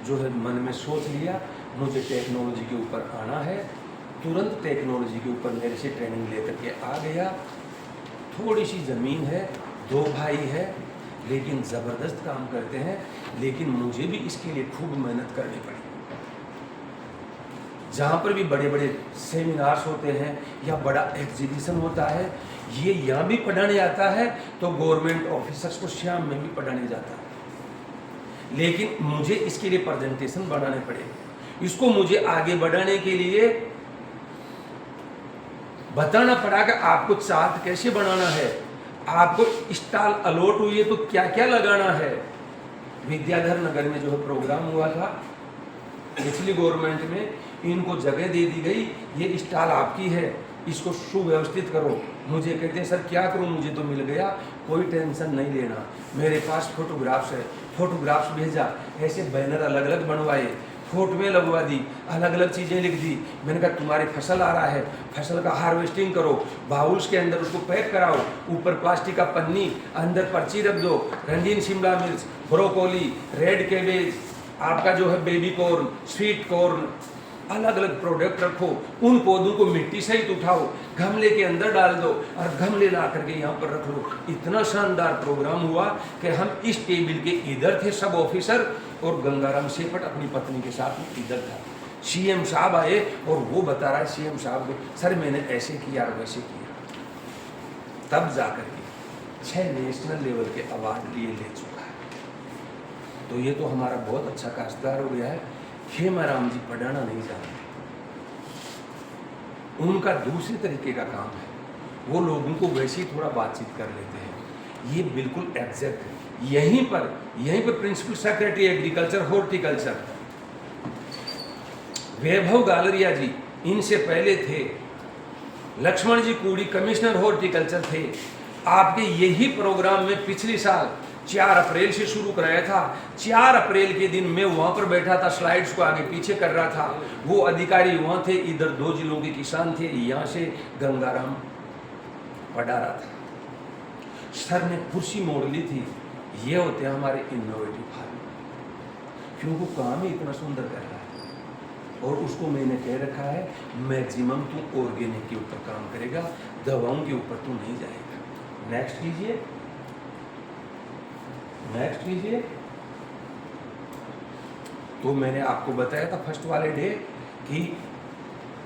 जो है मन में सोच लिया मुझे टेक्नोलॉजी के ऊपर आना है। तुरंत टेक्नोलॉजी के ऊपर मेरे से ट्रेनिंग लेकर के आ गया। थोड़ी सी ज़मीन है, 2 भाई है, लेकिन ज़बरदस्त काम करते हैं। लेकिन मुझे भी इसके लिए खूब मेहनत करनी पड़ी। जहाँ पर भी बड़े बड़े सेमिनार्स होते हैं या बड़ा एग्जीबिशन होता है, ये यहाँ भी पढ़ाने आता है, तो गवर्नमेंट ऑफिसर्स को शाम में भी पढ़ाने जाता है। लेकिन मुझे इसके लिए प्रेजेंटेशन बनाने पड़े। इसको मुझे आगे बढ़ाने के लिए बताना पड़ा कि आपको चार्ट कैसे बनाना है, आपको स्टॉल अलॉट हुई है तो क्या क्या लगाना है। विद्याधर नगर में जो है प्रोग्राम हुआ था पिछली गवर्नमेंट में, इनको जगह दे दी गई, ये स्टॉल आपकी है, इसको सुव्यवस्थित करो। मुझे कहते हैं सर क्या करूं, मुझे तो मिल गया, कोई टेंशन नहीं लेना। मेरे पास फोटोग्राफ्स है, फोटोग्राफ्स भेजा, ऐसे बैनर अलग अलग बनवाए, फोटोएं लगवा दी, अलग अलग चीज़ें लिख दी। मैंने कहा तुम्हारी फसल आ रहा है, फसल का हार्वेस्टिंग करो, बाउल्स के अंदर उसको पैक कराओ, ऊपर प्लास्टिक का पन्नी, अंदर पर्ची रख दो, रंगीन शिमला मिर्च, ब्रोकोली, रेड कैबेज, आपका जो है बेबी कॉर्न, स्वीट कॉर्न, अलग अलग प्रोडक्ट रखो। उन पौधों को मिट्टी सहित उठाओ, गमले के अंदर डाल दो और गमले ला करके यहाँ पर रख लो। इतना शानदार प्रोग्राम हुआ कि हम इस टेबल के इधर थे सब ऑफिसर, और गंगाराम शेपट अपनी पत्नी के साथ इधर था। सीएम साहब आए और वो बता रहा है सीएम साहब को, सर मैंने ऐसे किया और वैसे किया। तब जाकर के 6 नेशनल लेवल के अवार्ड लिए ले चुका है। तो ये तो हमारा बहुत अच्छा काश्तकार हो गया है। खेमाराम जी पढ़ाना नहीं जानते, उनका दूसरे तरीके का काम है, वो लोगों को वैसे ही थोड़ा बातचीत कर लेते हैं। ये बिल्कुल एग्जैक्ट है। यहीं पर principal secretary agriculture horticulture Vaibhav Galaria जी इनसे पहले थे, लक्ष्मण जी कूड़ी कमिश्नर हॉर्टिकल्चर थे। आपके यही प्रोग्राम में पिछले साल 4 अप्रैल से शुरू कराया था। 4 अप्रैल के दिन मैं वहाँ पर बैठा था, स्लाइड्स को आगे पीछे कर रहा था, वो अधिकारी वहाँ थे, इधर 2 जिलों के किसान थे, यहाँ से गंगाराम पढ़ा रहा था। सर ने कुर्सी मोड़ ली थी। ये होते हैं हमारे इनोवेटिव फार्मर, क्योंकि काम ही इतना सुंदर कर रहा है। और उसको मैंने कह रखा है मैक्सिमम तू ऑर्गेनिक के ऊपर काम करेगा, दवाओं के ऊपर तू नहीं जाएगा। नेक्स्ट कीजिए, नेक्स्ट कीजिए। तो मैंने आपको बताया था फर्स्ट वाले डे कि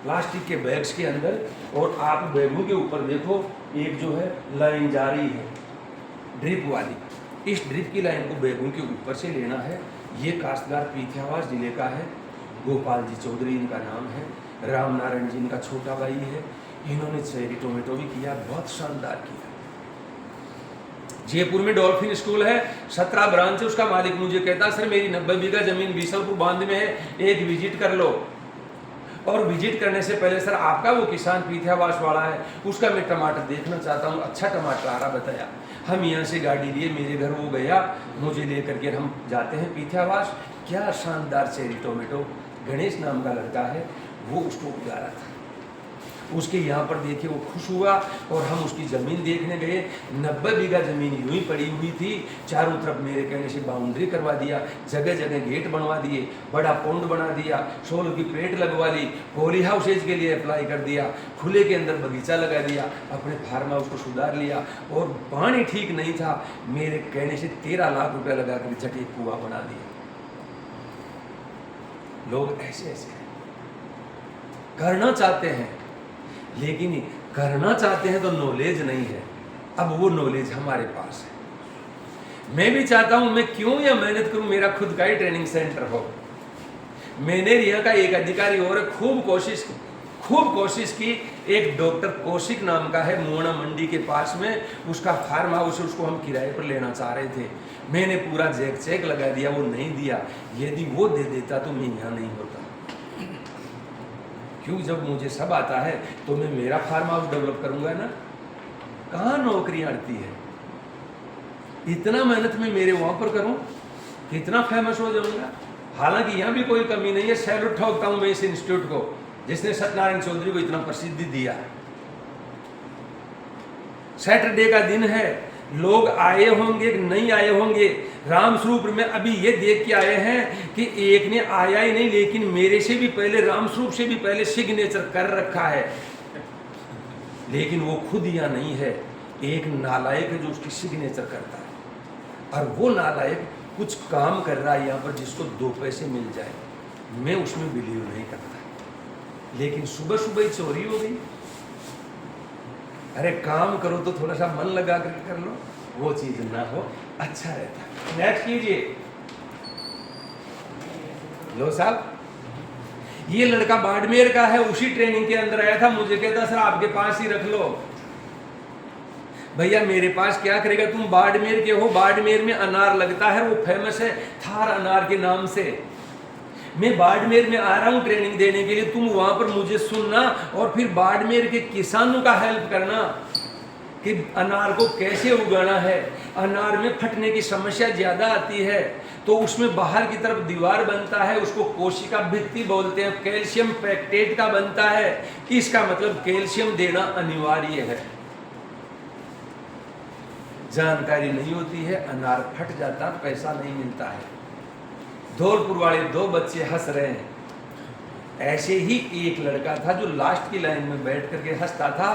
प्लास्टिक के बैग्स के अंदर, और आप बैगों के ऊपर देखो एक जो है लाइन जा रही है ड्रिप वाली, इस ड्रिप की लाइन को बैगों के ऊपर से लेना है। ये काश्तकार पीथावास जिले का है, गोपाल जी चौधरी इनका नाम है, राम नारायण जी इनका छोटा भाई है। इन्होंने चेरी टोमेटो भी किया, बहुत शानदार किया। जयपुर में डॉल्फिन स्कूल है, 17 ब्रांच है। उसका मालिक मुझे कहता सर मेरी 90 बीघा जमीन बीसलपुर बांध में है, एक विजिट कर लो। और विजिट करने से पहले सर आपका वो किसान पीथावास वाला है, उसका मैं टमाटर देखना चाहता हूँ, अच्छा टमाटर आ रहा बताया। हम यहाँ से गाड़ी लिए, मेरे घर वो गया, मुझे लेकर के हम जाते हैं पीथावास। क्या शानदार चेरी टोमेटो, गणेश नाम का लड़का है वो उसको उगा रहा था। उसके यहाँ पर देखिए वो खुश हुआ, और हम उसकी ज़मीन देखने गए। 90 बीघा ज़मीन यूं ही पड़ी हुई थी, चारों तरफ मेरे कहने से बाउंड्री करवा दिया, जगह जगह गेट बनवा दिए, बड़ा पौंड बना दिया, सोलर की प्लेट लगवा ली, पॉली हाउसेज के लिए अप्लाई कर दिया, खुले के अंदर बगीचा लगा दिया, अपने फार्म हाउस को सुधार लिया। और पानी ठीक नहीं था, मेरे कहने से 13 लाख रुपया लगा कर झट एक कुआं बना दिया। लोग ऐसे ऐसे करना चाहते हैं, लेकिन करना चाहते हैं तो नॉलेज नहीं है। अब वो नॉलेज हमारे पास है। मैं भी चाहता हूं मैं क्यों या मेहनत करूं, मेरा खुद का ही ट्रेनिंग सेंटर हो। मैंने रिया का एक अधिकारी और खूब कोशिश की। एक डॉक्टर कौशिक नाम का है, मोना मंडी के पास में, उसका फार्म हाउस है, उसको हम किराए पर लेना चाह रहे थे। मैंने पूरा चेक लगा दिया, वो नहीं दिया। यदि वो दे देता तो मैं यहाँ नहीं होता। क्यों, जब मुझे सब आता है तो मैं मेरा फार्म हाउस डेवलप करूंगा ना। कहाँ नौकरियां अड़ती है, इतना मेहनत में मेरे वहां पर करूं, कितना फेमस हो जाऊंगा। हालांकि यहाँ भी कोई कमी नहीं है, सैल्यूट ठोकता हूं मैं इस इंस्टीट्यूट को जिसने सत्यनारायण चौधरी को इतना प्रसिद्धि दिया। सैटरडे का दिन है, लोग आए होंगे नहीं आए होंगे। रामस्वरूप में अभी ये देख के आए हैं कि एक ने आया ही नहीं, लेकिन मेरे से भी पहले, रामस्वरूप से भी पहले सिग्नेचर कर रखा है, लेकिन वो खुद यहाँ नहीं है। एक नालायक है जो उसकी सिग्नेचर करता है, और वो नालायक कुछ काम कर रहा है यहाँ पर जिसको 2 पैसे मिल जाए। मैं उसमें बिलीव नहीं करता, लेकिन सुबह सुबह ही चोरी हो गई। अरे काम करो तो थोड़ा सा मन लगा करके कर लो, वो चीज ना हो, अच्छा रहता। नेक्स्ट कीजिए। लो साहब, ये लड़का बाड़मेर का है, उसी ट्रेनिंग के अंदर आया था, मुझे कहता सर आपके पास ही रख लो। भैया मेरे पास क्या करेगा, तुम बाड़मेर के हो, बाड़मेर में अनार लगता है, वो फेमस है थार अनार के नाम से। मैं बाड़मेर में आ रहा हूँ ट्रेनिंग देने के लिए, तुम वहां पर मुझे सुनना और फिर बाड़मेर के किसानों का हेल्प करना कि अनार को कैसे उगाना है। अनार में फटने की समस्या ज़्यादा आती है, तो उसमें बाहर की तरफ दीवार बनता है, उसको कोशिका भित्ति बोलते हैं, कैल्शियम पैक्टेट का बनता है। इसका मतलब कैल्शियम देना अनिवार्य है। जानकारी नहीं होती है, अनार फट जाता, पैसा नहीं मिलता है। धौलपुर वाले 2 बच्चे हंस रहे हैं। ऐसे ही एक लड़का था जो लास्ट की लाइन में बैठ करके हंसता था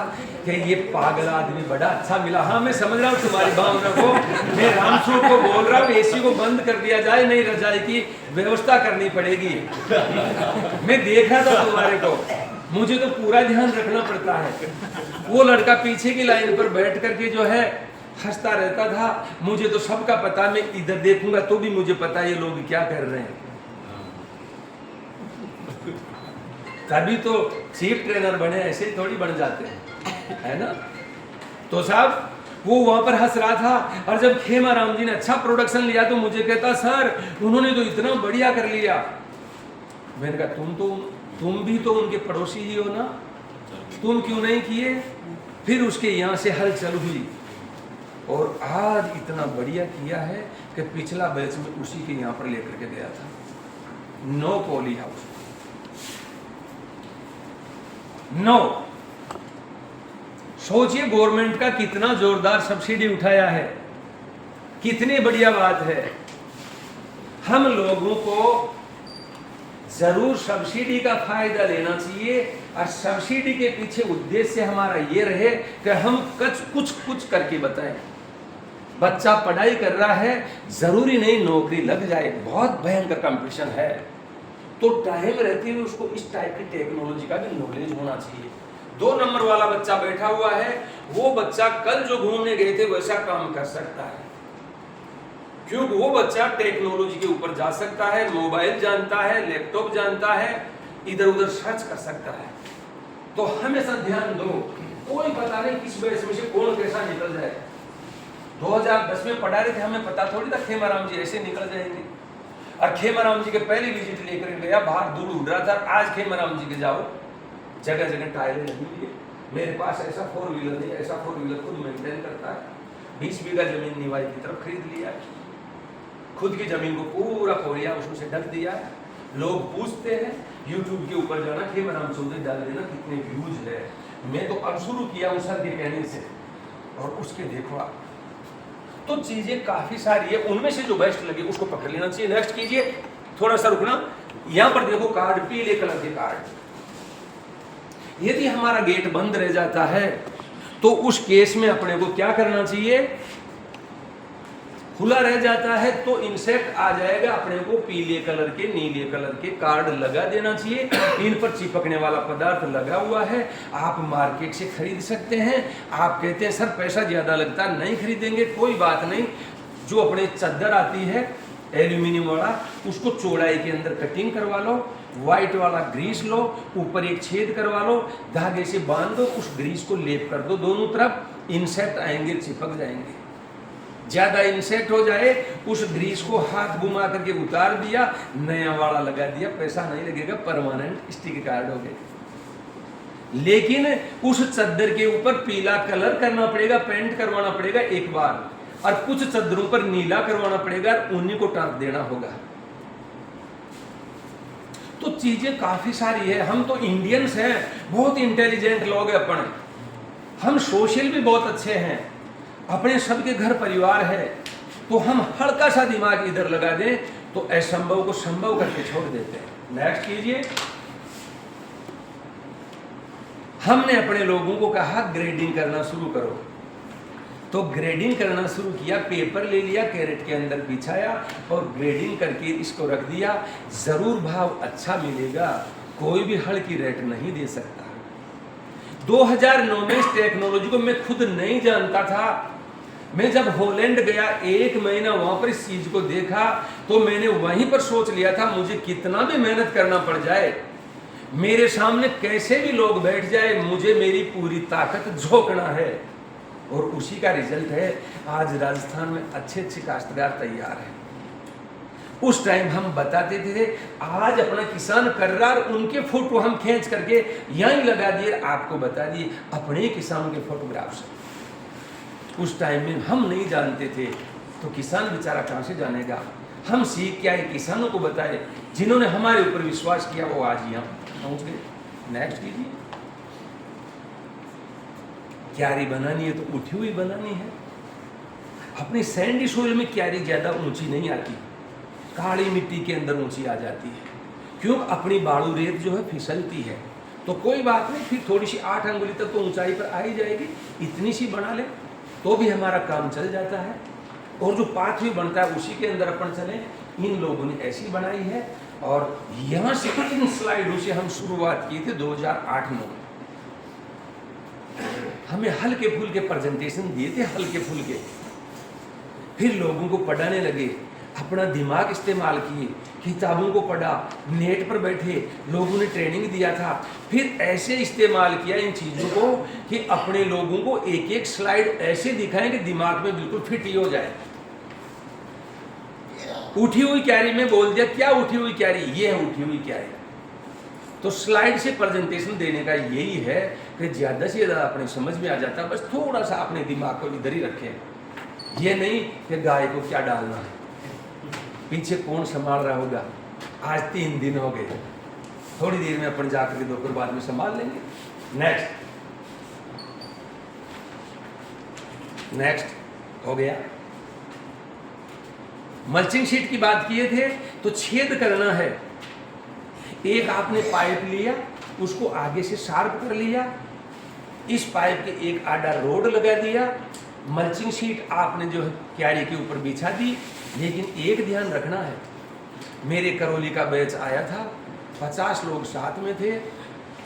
कि ये पागल आदमी बड़ा अच्छा मिला। हाँ, मैं समझ रहा हूँ तुम्हारी भावना को। मैं रामसूर को बोल रहा हूँ एसी को बंद कर दिया जाए, नहीं रजाई की व्यवस्था करनी पड़ेगी। मैं देख रहा था तुम्हारे को, मुझे तो पूरा ध्यान रखना पड़ता है। वो लड़का पीछे की लाइन पर बैठ करके जो है हंसता रहता था। मुझे तो सबका पता, मैं इधर देखूंगा तो भी मुझे पता ये लोग क्या कर रहे हैं। तभी तो चीफ ट्रेनर बने, ऐसे ही थोड़ी बन जाते हैं, है ना। तो साहब वो वहां पर हंस रहा था, और जब खेमाराम जी ने अच्छा प्रोडक्शन लिया तो मुझे कहता सर उन्होंने तो इतना बढ़िया कर लिया। मैंने कहा तुम भी तो उनके पड़ोसी ही हो ना, तुम क्यों नहीं किए। फिर उसके यहाँ से हलचल हुई और आज इतना बढ़िया किया है कि पिछला बैच में उसी के यहाँ पर लेकर के गया था, 9 पॉली हाउस 9। सोचिए गवर्नमेंट का कितना जोरदार सब्सिडी उठाया है, कितनी बढ़िया बात है। हम लोगों को जरूर सब्सिडी का फायदा लेना चाहिए, और सब्सिडी के पीछे उद्देश्य हमारा ये रहे कि हम कुछ करके बताएं। बच्चा पढ़ाई कर रहा है, जरूरी नहीं नौकरी लग जाए, बहुत भयंकर कंपटीशन है, तो टाइम रहते हुए उसको इस टाइप की टेक्नोलॉजी का भी नॉलेज होना चाहिए। 2 नंबर वाला बच्चा बैठा हुआ है, वो बच्चा कल जो घूमने गए थे वैसा काम कर सकता है, क्योंकि वो बच्चा टेक्नोलॉजी के ऊपर जा सकता है, मोबाइल जानता है, लैपटॉप जानता है, इधर उधर सर्च कर सकता है। तो हमेशा ध्यान दो, कोई पता नहीं किस बैच में से कौन कैसा निकल जाए। 2010 में पढ़ा रहे थे, हमें पता थोड़ी था खेमाराम जी ऐसे निकल जाएंगे। और खेमाराम जी के पहली विजिट लेकर गया, बाहर धूल उड़ रहा था। आज खेमाराम जी के जाओ, जगह जगह टायरें लगी हुई है। मेरे पास ऐसा 4 व्हीलर नहीं, ऐसा 4 व्हीलर खुद मेंटेन करता है। 20 बीघा जमीन निवाई की तरफ खरीद लिया है, खुद की जमीन को पूरा खोरिया उसमें ढक दिया है। लोग पूछते हैं यूट्यूब के ऊपर जाना खेमाराम चौधरी डाल देना, कितने व्यूज है। मैं तो अब शुरू किया हूँ सर के कहने से, और उसके देखो आप, तो चीजें काफी सारी है, उनमें से जो बेस्ट लगे उसको पकड़ लेना चाहिए। नेक्स्ट कीजिए, थोड़ा सा रुकना। यहां पर देखो कार्ड, पीले कलर के कार्ड। यदि हमारा गेट बंद रह जाता है तो उस केस में अपने को क्या करना चाहिए, खुला रह जाता है तो इंसेक्ट आ जाएगा, अपने को पीले कलर के नीले कलर के कार्ड लगा देना चाहिए। इन पर चिपकने वाला पदार्थ लगा हुआ है, आप मार्केट से खरीद सकते हैं। आप कहते हैं सर पैसा ज्यादा लगता, नहीं खरीदेंगे, कोई बात नहीं। जो अपने चादर आती है एल्यूमिनियम वाला, उसको चौड़ाई के अंदर कटिंग करवा लो, व्हाइट वाला ग्रीस लो, ऊपर एक छेद करवा लो, धागे से बांध दो, उस ग्रीस को लेप कर दो दोनों तरफ, इंसेक्ट आएंगे, चिपक जाएंगे। ज्यादा इंसेक्ट हो जाए उस ग्रीस को हाथ घुमा करके उतार दिया, नया वाला लगा दिया, पैसा नहीं लगेगा, परमानेंट स्टिक कार्ड हो गए। लेकिन उस चद्दर के ऊपर पीला कलर करना पड़ेगा, पेंट करवाना पड़ेगा एक बार, और कुछ चद्दरों पर नीला करवाना पड़ेगा, उन्हीं को टाँप देना होगा। तो चीजें काफी सारी है। हम तो इंडियंस हैं, बहुत इंटेलिजेंट लोग हैं अपने, हम सोशल भी बहुत अच्छे हैं, अपने सबके घर परिवार है, तो हम हल्का सा दिमाग इधर लगा दें तो असंभव को संभव करके छोड़ देते हैं। नेक्स्ट कीजिए। हमने अपने लोगों को कहा ग्रेडिंग करना शुरू करो, तो ग्रेडिंग करना शुरू किया, पेपर ले लिया, कैरेट के अंदर बिछाया और ग्रेडिंग करके इसको रख दिया। जरूर भाव अच्छा मिलेगा, कोई भी हड़ की रेट नहीं दे सकता। 2009 में इस टेक्नोलॉजी को मैं खुद नहीं जानता था। मैं जब हॉलैंड गया, 1 महीना वहां पर इस चीज को देखा, तो मैंने वहीं पर सोच लिया था मुझे कितना भी मेहनत करना पड़ जाए, मेरे सामने कैसे भी लोग बैठ जाए, मुझे मेरी पूरी ताकत झोंकना है। और उसी का रिजल्ट है आज राजस्थान में अच्छे अच्छे काश्तकार तैयार हैं। उस टाइम हम बताते थे, आज अपना किसान कर रहा और उनके फोटो हम खींच करके यहीं लगा दिए, आपको बता दिए अपने किसानों के फोटोग्राफ्स। उस टाइम में हम नहीं जानते थे तो किसान बेचारा कहाँ से जानेगा। हम सीख क्या है किसानों को बताए, जिन्होंने हमारे ऊपर विश्वास किया वो आज यहाँ पहुँच गए। नेक्स्ट कीजिए। क्यारी बनानी है तो उठी हुई बनानी है। अपनी सैंडी सोइल में क्यारी ज़्यादा ऊंची नहीं आती, काली मिट्टी के अंदर ऊंची आ जाती है। क्यों? अपनी बालू रेत जो है फिसलती है। तो कोई बात नहीं, फिर थोड़ी सी 8 अंगुली तक तो ऊंचाई पर आ ही जाएगी, इतनी सी बना ले तो भी हमारा काम चल जाता है। और जो पाथवे बनता है उसी के अंदर अपन चले। इन लोगों ने ऐसी बनाई है और यहाँ से इन स्लाइडों से हम शुरुआत की थी 2008 में। हमें हल्के फुल्के प्रेजेंटेशन दिए थे, हल्के फुल्के, फिर लोगों को पढ़ाने लगे, अपना दिमाग इस्तेमाल किए, किताबों को पढ़ा, नेट पर बैठे लोगों ने ट्रेनिंग दिया था, फिर ऐसे इस्तेमाल किया इन चीज़ों को कि अपने लोगों को एक एक स्लाइड ऐसे दिखाएं कि दिमाग में बिल्कुल फिट ही हो जाए। उठी हुई क्यारी में बोल दिया, क्या उठी हुई क्यारी? ये है उठी हुई क्यारी। तो स्लाइड से प्रेजेंटेशन देने का यही है कि ज़्यादा से ज़्यादा अपने समझ में आ जाता, बस थोड़ा सा अपने दिमाग को इधर ही रखें। ये नहीं कि गाय को क्या डालना है, पीछे कौन संभाल रहा होगा, आज 3 दिन हो गए, थोड़ी देर में अपन जाकर के दोपहर बाद में संभाल लेंगे। नेक्स्ट हो गया। मल्चिंग शीट की बात किए थे तो छेद करना है। एक आपने पाइप लिया, उसको आगे से शार्प कर लिया, इस पाइप के एक आधा रोड लगा दिया, मल्चिंग शीट आपने जो है क्यारी के ऊपर बिछा दी। लेकिन एक ध्यान रखना है, मेरे करौली का बैच आया था, 50 लोग साथ में थे,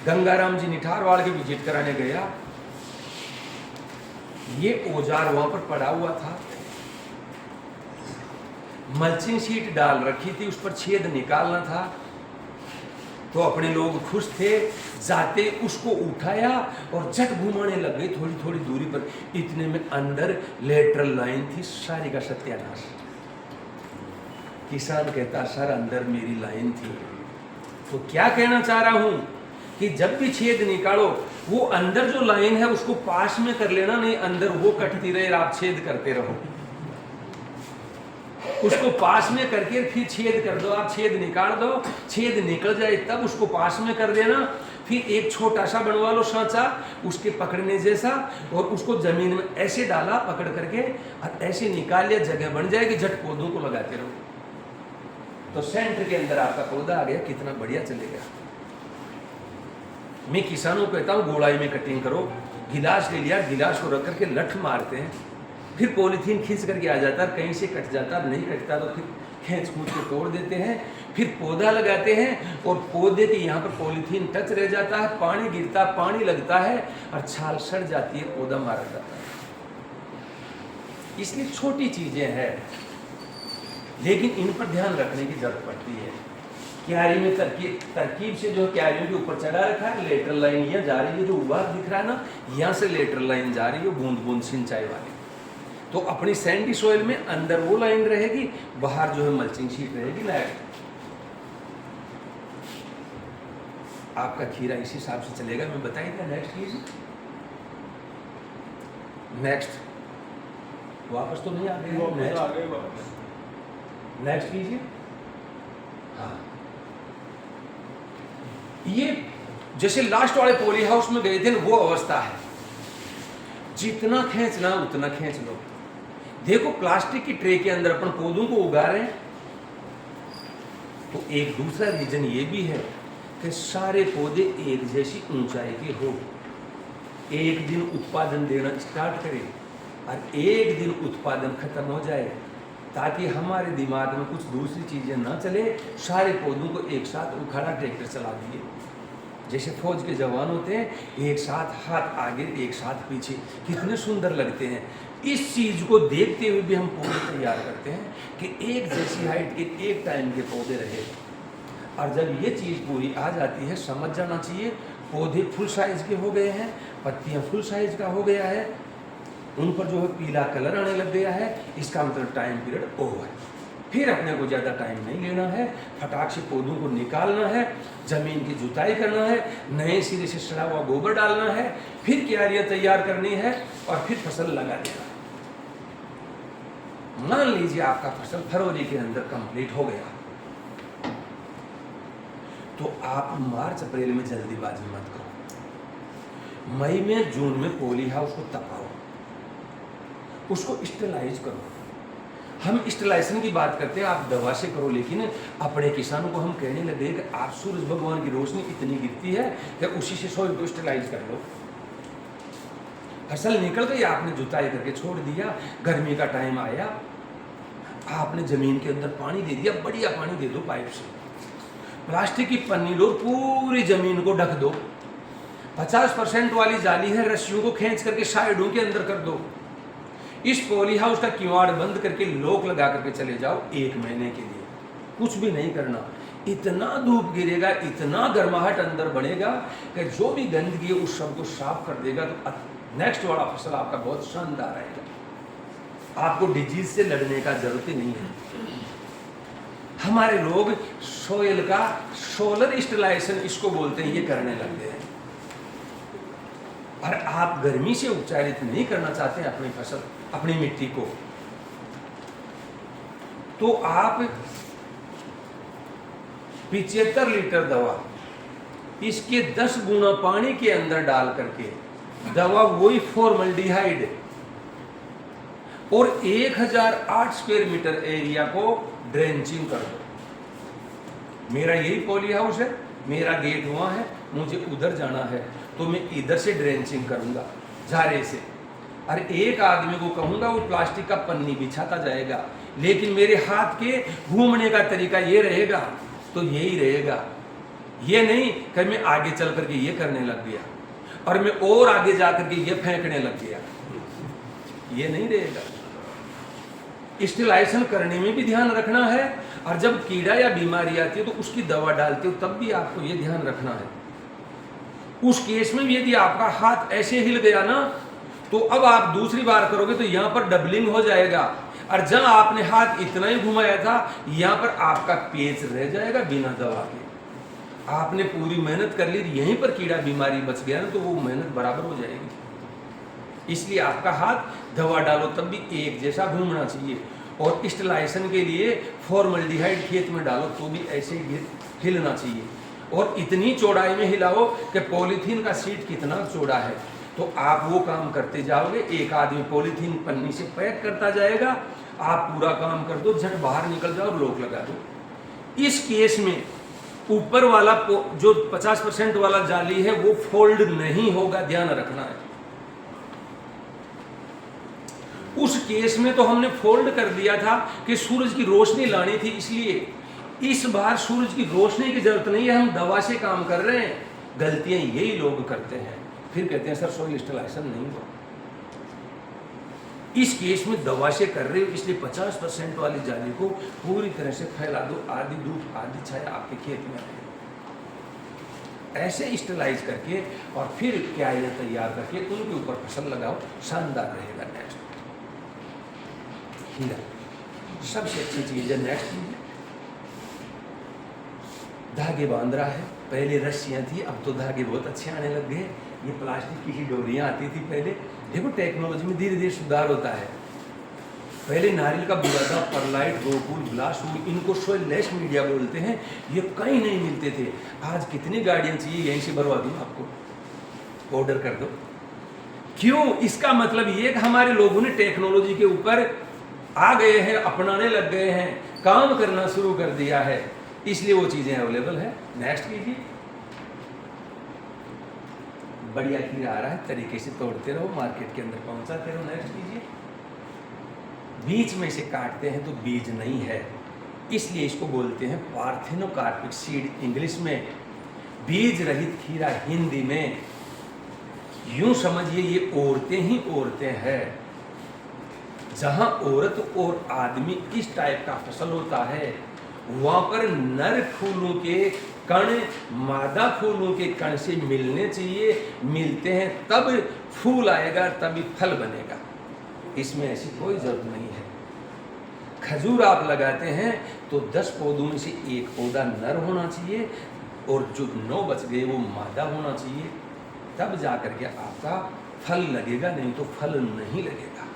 गंगाराम जी निठारवाड़ के विजिट कराने गया, ये औजार वहां पर पड़ा हुआ था, मल्चिंग शीट डाल रखी थी, उस पर छेद निकालना था। तो अपने लोग खुश थे, जाते उसको उठाया और झट घुमाने लग गए थोड़ी थोड़ी दूरी पर। इतने में अंदर लेटरल लाइन थी, सारी का सत्यानाश। किसान कहता सर अंदर मेरी लाइन थी। तो क्या कहना चाह रहा हूं कि जब भी छेद निकालो, वो अंदर जो लाइन है उसको पास में कर लेना, नहीं अंदर वो कटती रहे, आप छेद करते रहो। उसको पास में करके फिर छेद कर दो, आप छेद निकाल दो, छेद निकल जाए तब उसको पास में कर देना। फिर एक छोटा सा बनवा लो सांचा उसके पकड़ने जैसा, और उसको जमीन में ऐसे डाला पकड़ करके और ऐसे निकाल लिया, जगह बन जाएगी, झट पौधों को लगाते रहो। तो सेंटर के अंदर आपका पौधा आ गया, कितना बढ़िया चलेगा। मैं किसानों को कहता हूँ गोलाई में कटिंग करो। गिलास ले लिया, गिलास को रख करके लठ मारते हैं, फिर पॉलीथीन खींच करके आ जाता है, कहीं से कट जाता है, नहीं कटता तो फिर खींच कूद के तोड़ देते हैं, फिर पौधा लगाते हैं और पौधे के यहाँ पर पॉलीथीन टच रह जाता है, पानी गिरता, पानी लगता है और छाल सड़ जाती है, पौधा मारा जाता है। इसलिए छोटी चीजें हैं लेकिन इन पर ध्यान रखने की जरूरत पड़ती है। क्यारी में तरकीब से जो क्यारियों के ऊपर चढ़ा रखा है, लेटरल लाइन यहाँ जा रही है, जो उबार दिख रहा है ना, यहाँ से लेटरल लाइन जा रही है, बूंद बूंद सिंचाई वाली। तो अपनी सैंडी सोइल में अंदर वो लाइन रहेगी, बाहर जो है मल्चिंग शीट रहेगी। आपका खीरा इसी हिसाब से चलेगा, मैं बताइएगा। नेक्स्ट कीजिए। नेक्स्ट वापस तो नहीं आ गए, नेक्स्ट कीजिए। हाँ, ये जैसे लास्ट वाले पॉली हाउस में गए थे ना, वो अवस्था है, जितना खींचना उतना खींच लो। देखो प्लास्टिक की ट्रे के अंदर अपन पौधों को उगा रहे हैं, तो एक दूसरा रीजन ये भी है कि सारे पौधे एक जैसी ऊंचाई के हो, एक दिन उत्पादन देना स्टार्ट करें और एक दिन उत्पादन खत्म हो जाए, ताकि हमारे दिमाग में कुछ दूसरी चीजें ना चले। सारे पौधों को एक साथ उखाड़ा, ट्रैक्टर चला दिए, जैसे फौज के जवान होते हैं, एक साथ हाथ आगे एक साथ पीछे, कितने सुंदर लगते हैं। इस चीज को देखते हुए भी हम पौधे तैयार करते हैं कि एक जैसी हाइट के एक टाइम के पौधे रहे। और जब ये चीज पूरी आ जाती है, समझ जाना चाहिए पौधे फुल साइज के हो गए हैं, पत्तियां फुल साइज का हो गया है, उन पर जो है पीला कलर आने लग गया है, इसका मतलब टाइम पीरियड ओवर। फिर अपने को ज़्यादा टाइम नहीं लेना है, फटाक से पौधों को निकालना है, ज़मीन की जुताई करना है, नए सिरे से सड़ा हुआ गोबर डालना है, फिर क्यारियाँ तैयार करनी है और फिर फसल लगा देना है। मान लीजिए आपका फसल फरवरी के अंदर कंप्लीट हो गया, तो आप मार्च अप्रैल में जल्दीबाजी मत करो। मई में जून में पॉली हाउस को तपाओ, उसको स्टेलाइज करो। हम स्टेलाइजेशन की बात करते हैं, आप दवा से करो, लेकिन अपने किसानों को हम कहने लगे कि आप सूरज भगवान की रोशनी इतनी गिरती है कि उसी से सॉइल को स्टेलाइज कर लो। फसल निकल गई, आपने जुताई करके छोड़ दिया, गर्मी का टाइम आया, आपने जमीन के अंदर पानी दे दिया, बढ़िया पानी दे दो पाइप से, प्लास्टिक की पन्नी लो, पूरी जमीन को ढक दो, 50% वाली जाली है, रस्सियों को खींच करके साइडों के अंदर कर दो, इस पॉली हाउस का किवाड़ बंद करके लॉक लगा करके चले जाओ 1 महीने के लिए, कुछ भी नहीं करना। इतना धूप गिरेगा, इतना गर्माहट अंदर बढ़ेगा कि जो भी गंदगी है उस सब को साफ कर देगा, तो नेक्स्ट वाला फसल आपका बहुत शानदार आएगा। आपको डिजीज से लड़ने का जरूरत ही नहीं है। हमारे लोग सोयल का सोलर स्टेलाइजेशन इसको बोलते हैं, ये करने लग गए हैं। और आप गर्मी से उपचारित नहीं करना चाहते हैं अपनी फसल, अपनी मिट्टी को, तो आप 75 लीटर दवा इसके 10 गुना पानी के अंदर डाल करके, दवा वही फॉर्मल्डिहाइड, और 1008 स्क्वायर मीटर एरिया को ड्रेंचिंग कर दो। मेरा यही पॉली हाउस है, मेरा गेट वहां है, मुझे उधर जाना है तो मैं इधर से ड्रेंचिंग करूंगा झारे से, और एक आदमी को कहूंगा वो प्लास्टिक का पन्नी बिछाता जाएगा, लेकिन मेरे हाथ के घूमने का तरीका ये रहेगा तो यही रहेगा। ये नहीं कि मैं आगे चल करके ये करने लग गया और मैं और आगे जा करके ये फेंकने लग गया, ये नहीं रहेगा। स्टेलाइजेशन करने में भी ध्यान रखना है, और जब कीड़ा या बीमारी आती है तो उसकी दवा डालते हो तब भी आपको ये ध्यान रखना है। उस केस में भी यदि आपका हाथ ऐसे हिल गया ना, तो अब आप दूसरी बार करोगे तो यहाँ पर डबलिंग हो जाएगा, और जहां आपने हाथ इतना ही घुमाया था यहाँ पर आपका पेच रह जाएगा बिना दवा के। आपने पूरी मेहनत कर ली, यहीं पर कीड़ा बीमारी बच गया ना, तो वो मेहनत बराबर हो जाएगी। इसलिए आपका हाथ दवा डालो तब भी एक जैसा घूमना चाहिए, और स्टेलाइजेशन के लिए फॉर्मल्डिहाइड खेत में डालो तो भी ऐसे ही हिलना चाहिए, और इतनी चौड़ाई में हिलाओ कि पॉलीथीन का सीट कितना चौड़ा है, तो आप वो काम करते जाओगे। एक आदमी पॉलीथीन पन्नी से पैक करता जाएगा, आप पूरा काम कर दो, झट बाहर निकल जाओ, लॉक लगा दो। इस केस में ऊपर वाला जो 50% वाला जाली है वो फोल्ड नहीं होगा, ध्यान रखना है। उस केस में तो हमने फोल्ड कर दिया था कि सूरज की रोशनी लानी थी, इसलिए इस बार सूरज की रोशनी की जरूरत नहीं है, हम दवा से काम कर रहे हैं। गलतियां यही लोग करते हैं, फिर कहते हैं सर सॉइल स्टेलाइजेशन नहीं हुआ। इस केस में दवा से कर रहे हो, इसलिए 50% वाली जाली को पूरी तरह से फैला दो, आधी धूप आधी छाया आपके खेत में रहे। ऐसे स्टेलाइज करके और फिर क्यारियां तैयार करके उनके ऊपर फसल लगाओ, शानदार रहेगा। नेक्स्ट हीरा सबसे अच्छी चीज है। नेक्स्ट धागे बांध रहा है, पहले रस्सियां थी, अब तो धागे बहुत अच्छे आने लग गए। ये प्लास्टिक की ही डोरियां आती थी पहले। देखो टेक्नोलॉजी में धीरे धीरे सुधार होता है। पहले नारियल का बुरा था, परलाइट, रोकूल, ग्लास वूल, इनको सोइललेस मीडिया बोलते हैं, ये कहीं नहीं मिलते थे। आज कितनी गाड़ियां चाहिए, यहीं से भरवा दूँ आपको, ऑर्डर कर दो। क्यों? इसका मतलब ये कि हमारे लोगों ने टेक्नोलॉजी के ऊपर आ गए हैं, अपनाने लग गए हैं, काम करना शुरू कर दिया है, इसलिए वो चीजें अवेलेबल है। नेक्स्ट कीजिए। बढ़िया खीरा आ रहा है, तरीके से तोड़ते रहो, मार्केट के अंदर पहुंचाते रहो। नेक्स्ट कीजिए। बीच में से काटते हैं तो बीज नहीं है, इसलिए इसको बोलते हैं पार्थेनोकार्पिक सीड इंग्लिश में, बीज रहित खीरा हिंदी में। यूं समझिए ये औरतें ही औरतें हैं। जहां औरत और आदमी इस टाइप का फसल होता है, वहां पर नर फूलों के कण मादा फूलों के कण से मिलने चाहिए, मिलते हैं तब फूल आएगा, तभी फल बनेगा। इसमें ऐसी कोई जरूरत नहीं है। खजूर आप लगाते हैं तो 10 पौधों में से एक पौधा नर होना चाहिए और जो 9 बच गए वो मादा होना चाहिए, तब जा करके आपका फल लगेगा, नहीं तो फल नहीं लगेगा।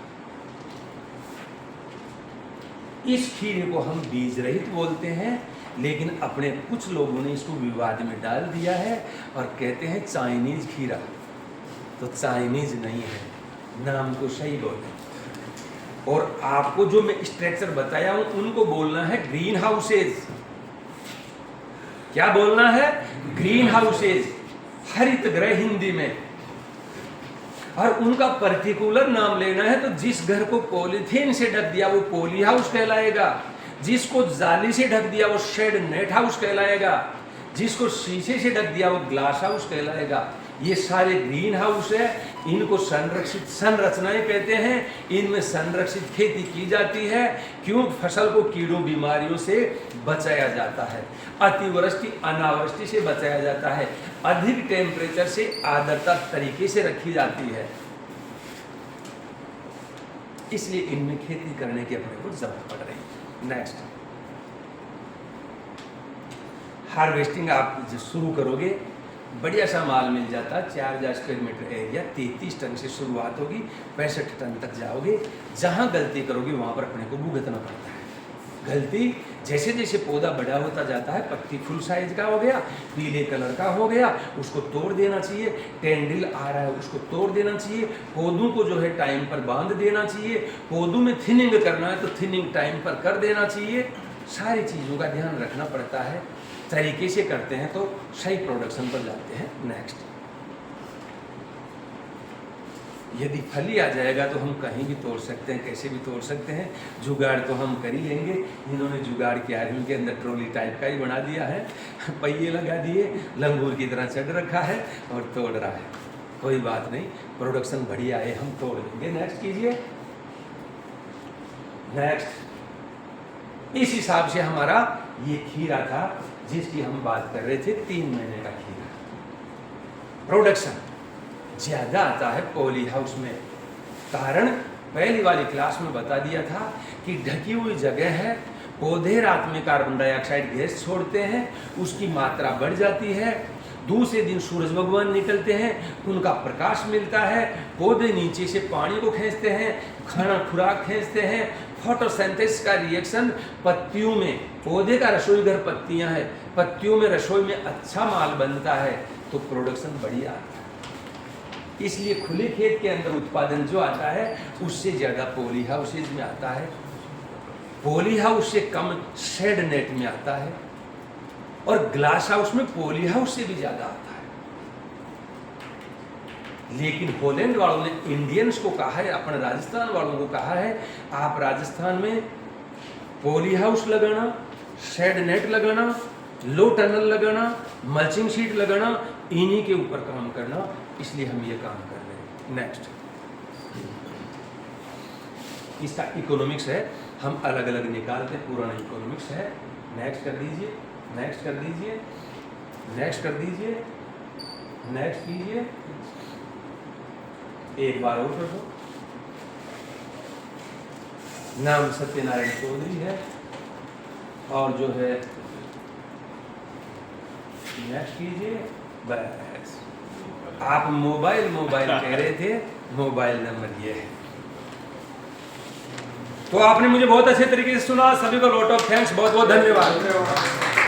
इस खीरे को हम बीज रहित बोलते हैं, लेकिन अपने कुछ लोगों ने इसको विवाद में डाल दिया है और कहते हैं चाइनीज खीरा। तो चाइनीज नहीं है, नाम को सही बोलें। और आपको जो मैं स्ट्रक्चर बताया हूं उनको बोलना है ग्रीन हाउसेज। क्या बोलना है? ग्रीन हाउसेज, हरित गृह हिंदी में। और उनका पर्टिकुलर नाम लेना है तो जिस घर को पॉलीथीन से ढक दिया वो पॉली हाउस कहलाएगा, जिसको जाली से ढक दिया वो शेड नेट हाउस कहलाएगा, जिसको शीशे से ढक दिया वो ग्लास हाउस कहलाएगा। ये सारे ग्रीन हाउस है, इनको संरक्षित संरचनाएं कहते हैं। इनमें संरक्षित खेती की जाती है, क्यों? फसल को कीड़ों बीमारियों से बचाया जाता है, अतिवृष्टि अनावृष्टि से बचाया जाता है, अधिक टेम्परेचर से आर्द्रता तरीके से रखी जाती है। इसलिए इनमें खेती करने की अपने को जरूरत पड़ रही है। नेक्स्ट, हार्वेस्टिंग आप जो शुरू करोगे, बढ़िया सा माल मिल जाता है। 4000 स्क्वायर मीटर एरिया, 33 टन से शुरुआत होगी, 65 टन तक जाओगे। जहाँ गलती करोगे वहाँ पर अपने को भुगतना पड़ता है। गलती जैसे जैसे पौधा बड़ा होता जाता है, पत्ती फुल साइज का हो गया, पीले कलर का हो गया, उसको तोड़ देना चाहिए। टेंडिल आ रहा है, उसको तोड़ देना चाहिए। पौधों को जो है टाइम पर बांध देना चाहिए। पौधों में थिनिंग करना है तो थिनिंग टाइम पर कर देना चाहिए। सारी चीज़ों का ध्यान रखना पड़ता है। तरीके से करते हैं तो सही प्रोडक्शन पर जाते हैं। नेक्स्ट, यदि फली आ जाएगा तो हम कहीं भी तोड़ सकते हैं, कैसे भी तोड़ सकते हैं। जुगाड़ तो हम कर ही लेंगे। इन्होंने जुगाड़ किया है, उनके अंदर ट्रॉली टाइप का ही बना दिया है, पहिए लगा दिए, लंगूर की तरह चढ़ रखा है और तोड़ रहा है। कोई बात नहीं, प्रोडक्शन बढ़िया है, हम तोड़ लेंगे। नेक्स्ट कीजिए। नेक्स्ट, इस हिसाब से हमारा ये खीरा था जिसकी हम बात कर रहे थे, 3 महीने का खीरा। प्रोडक्शन ज्यादा आता है पॉली हाउस में। कारण पहली वाली क्लास में बता दिया था कि ढकी हुई जगह है, पौधे रात में कार्बन डाइऑक्साइड गैस छोड़ते हैं, उसकी मात्रा बढ़ जाती है। दूसरे दिन सूरज भगवान निकलते हैं, उनका प्रकाश मिलता है, पौधे नीचे से पानी को खींचते हैं, खाना खुराक खींचते हैं। फोटोसिंथेसिस का रिएक्शन पत्तियों में, पौधे का रसोई घर पत्तियां हैं, पत्तियों में रसोई में अच्छा माल बनता है तो प्रोडक्शन बढ़िया आता है। इसलिए खुले खेत के अंदर उत्पादन जो आता है उससे ज़्यादा पॉली हाउसेज में आता है। पॉली हाउस से कम शेड नेट में आता है और ग्लास हाउस में पॉली हाउस से भी ज़्यादा आता है। लेकिन हॉलैंड वालों ने इंडियंस को कहा है, अपने राजस्थान वालों को कहा है, आप राजस्थान में पॉली हाउस लगाना, शेड नेट लगाना, लो टनल लगाना, मल्चिंग शीट लगाना, इन्हीं के ऊपर काम करना। इसलिए हम ये काम कर रहे हैं। नेक्स्ट, इसका इकोनॉमिक्स है, हम अलग अलग निकालते हैं, पुराना इकोनॉमिक्स है। नेक्स्ट कर दीजिए, नेक्स्ट कर दीजिए, नेक्स्ट कर दीजिए, नेक्स्ट कीजिए। एक बार और कर दो। नाम सत्यनारायण चौधरी है और जो है नेक्स्ट कीजिए। बस, आप मोबाइल कह रहे थे, मोबाइल नंबर ये है। तो आपने मुझे बहुत अच्छे तरीके से सुना। सभी को लॉट ऑफ थैंक्स, बहुत बहुत धन्यवाद।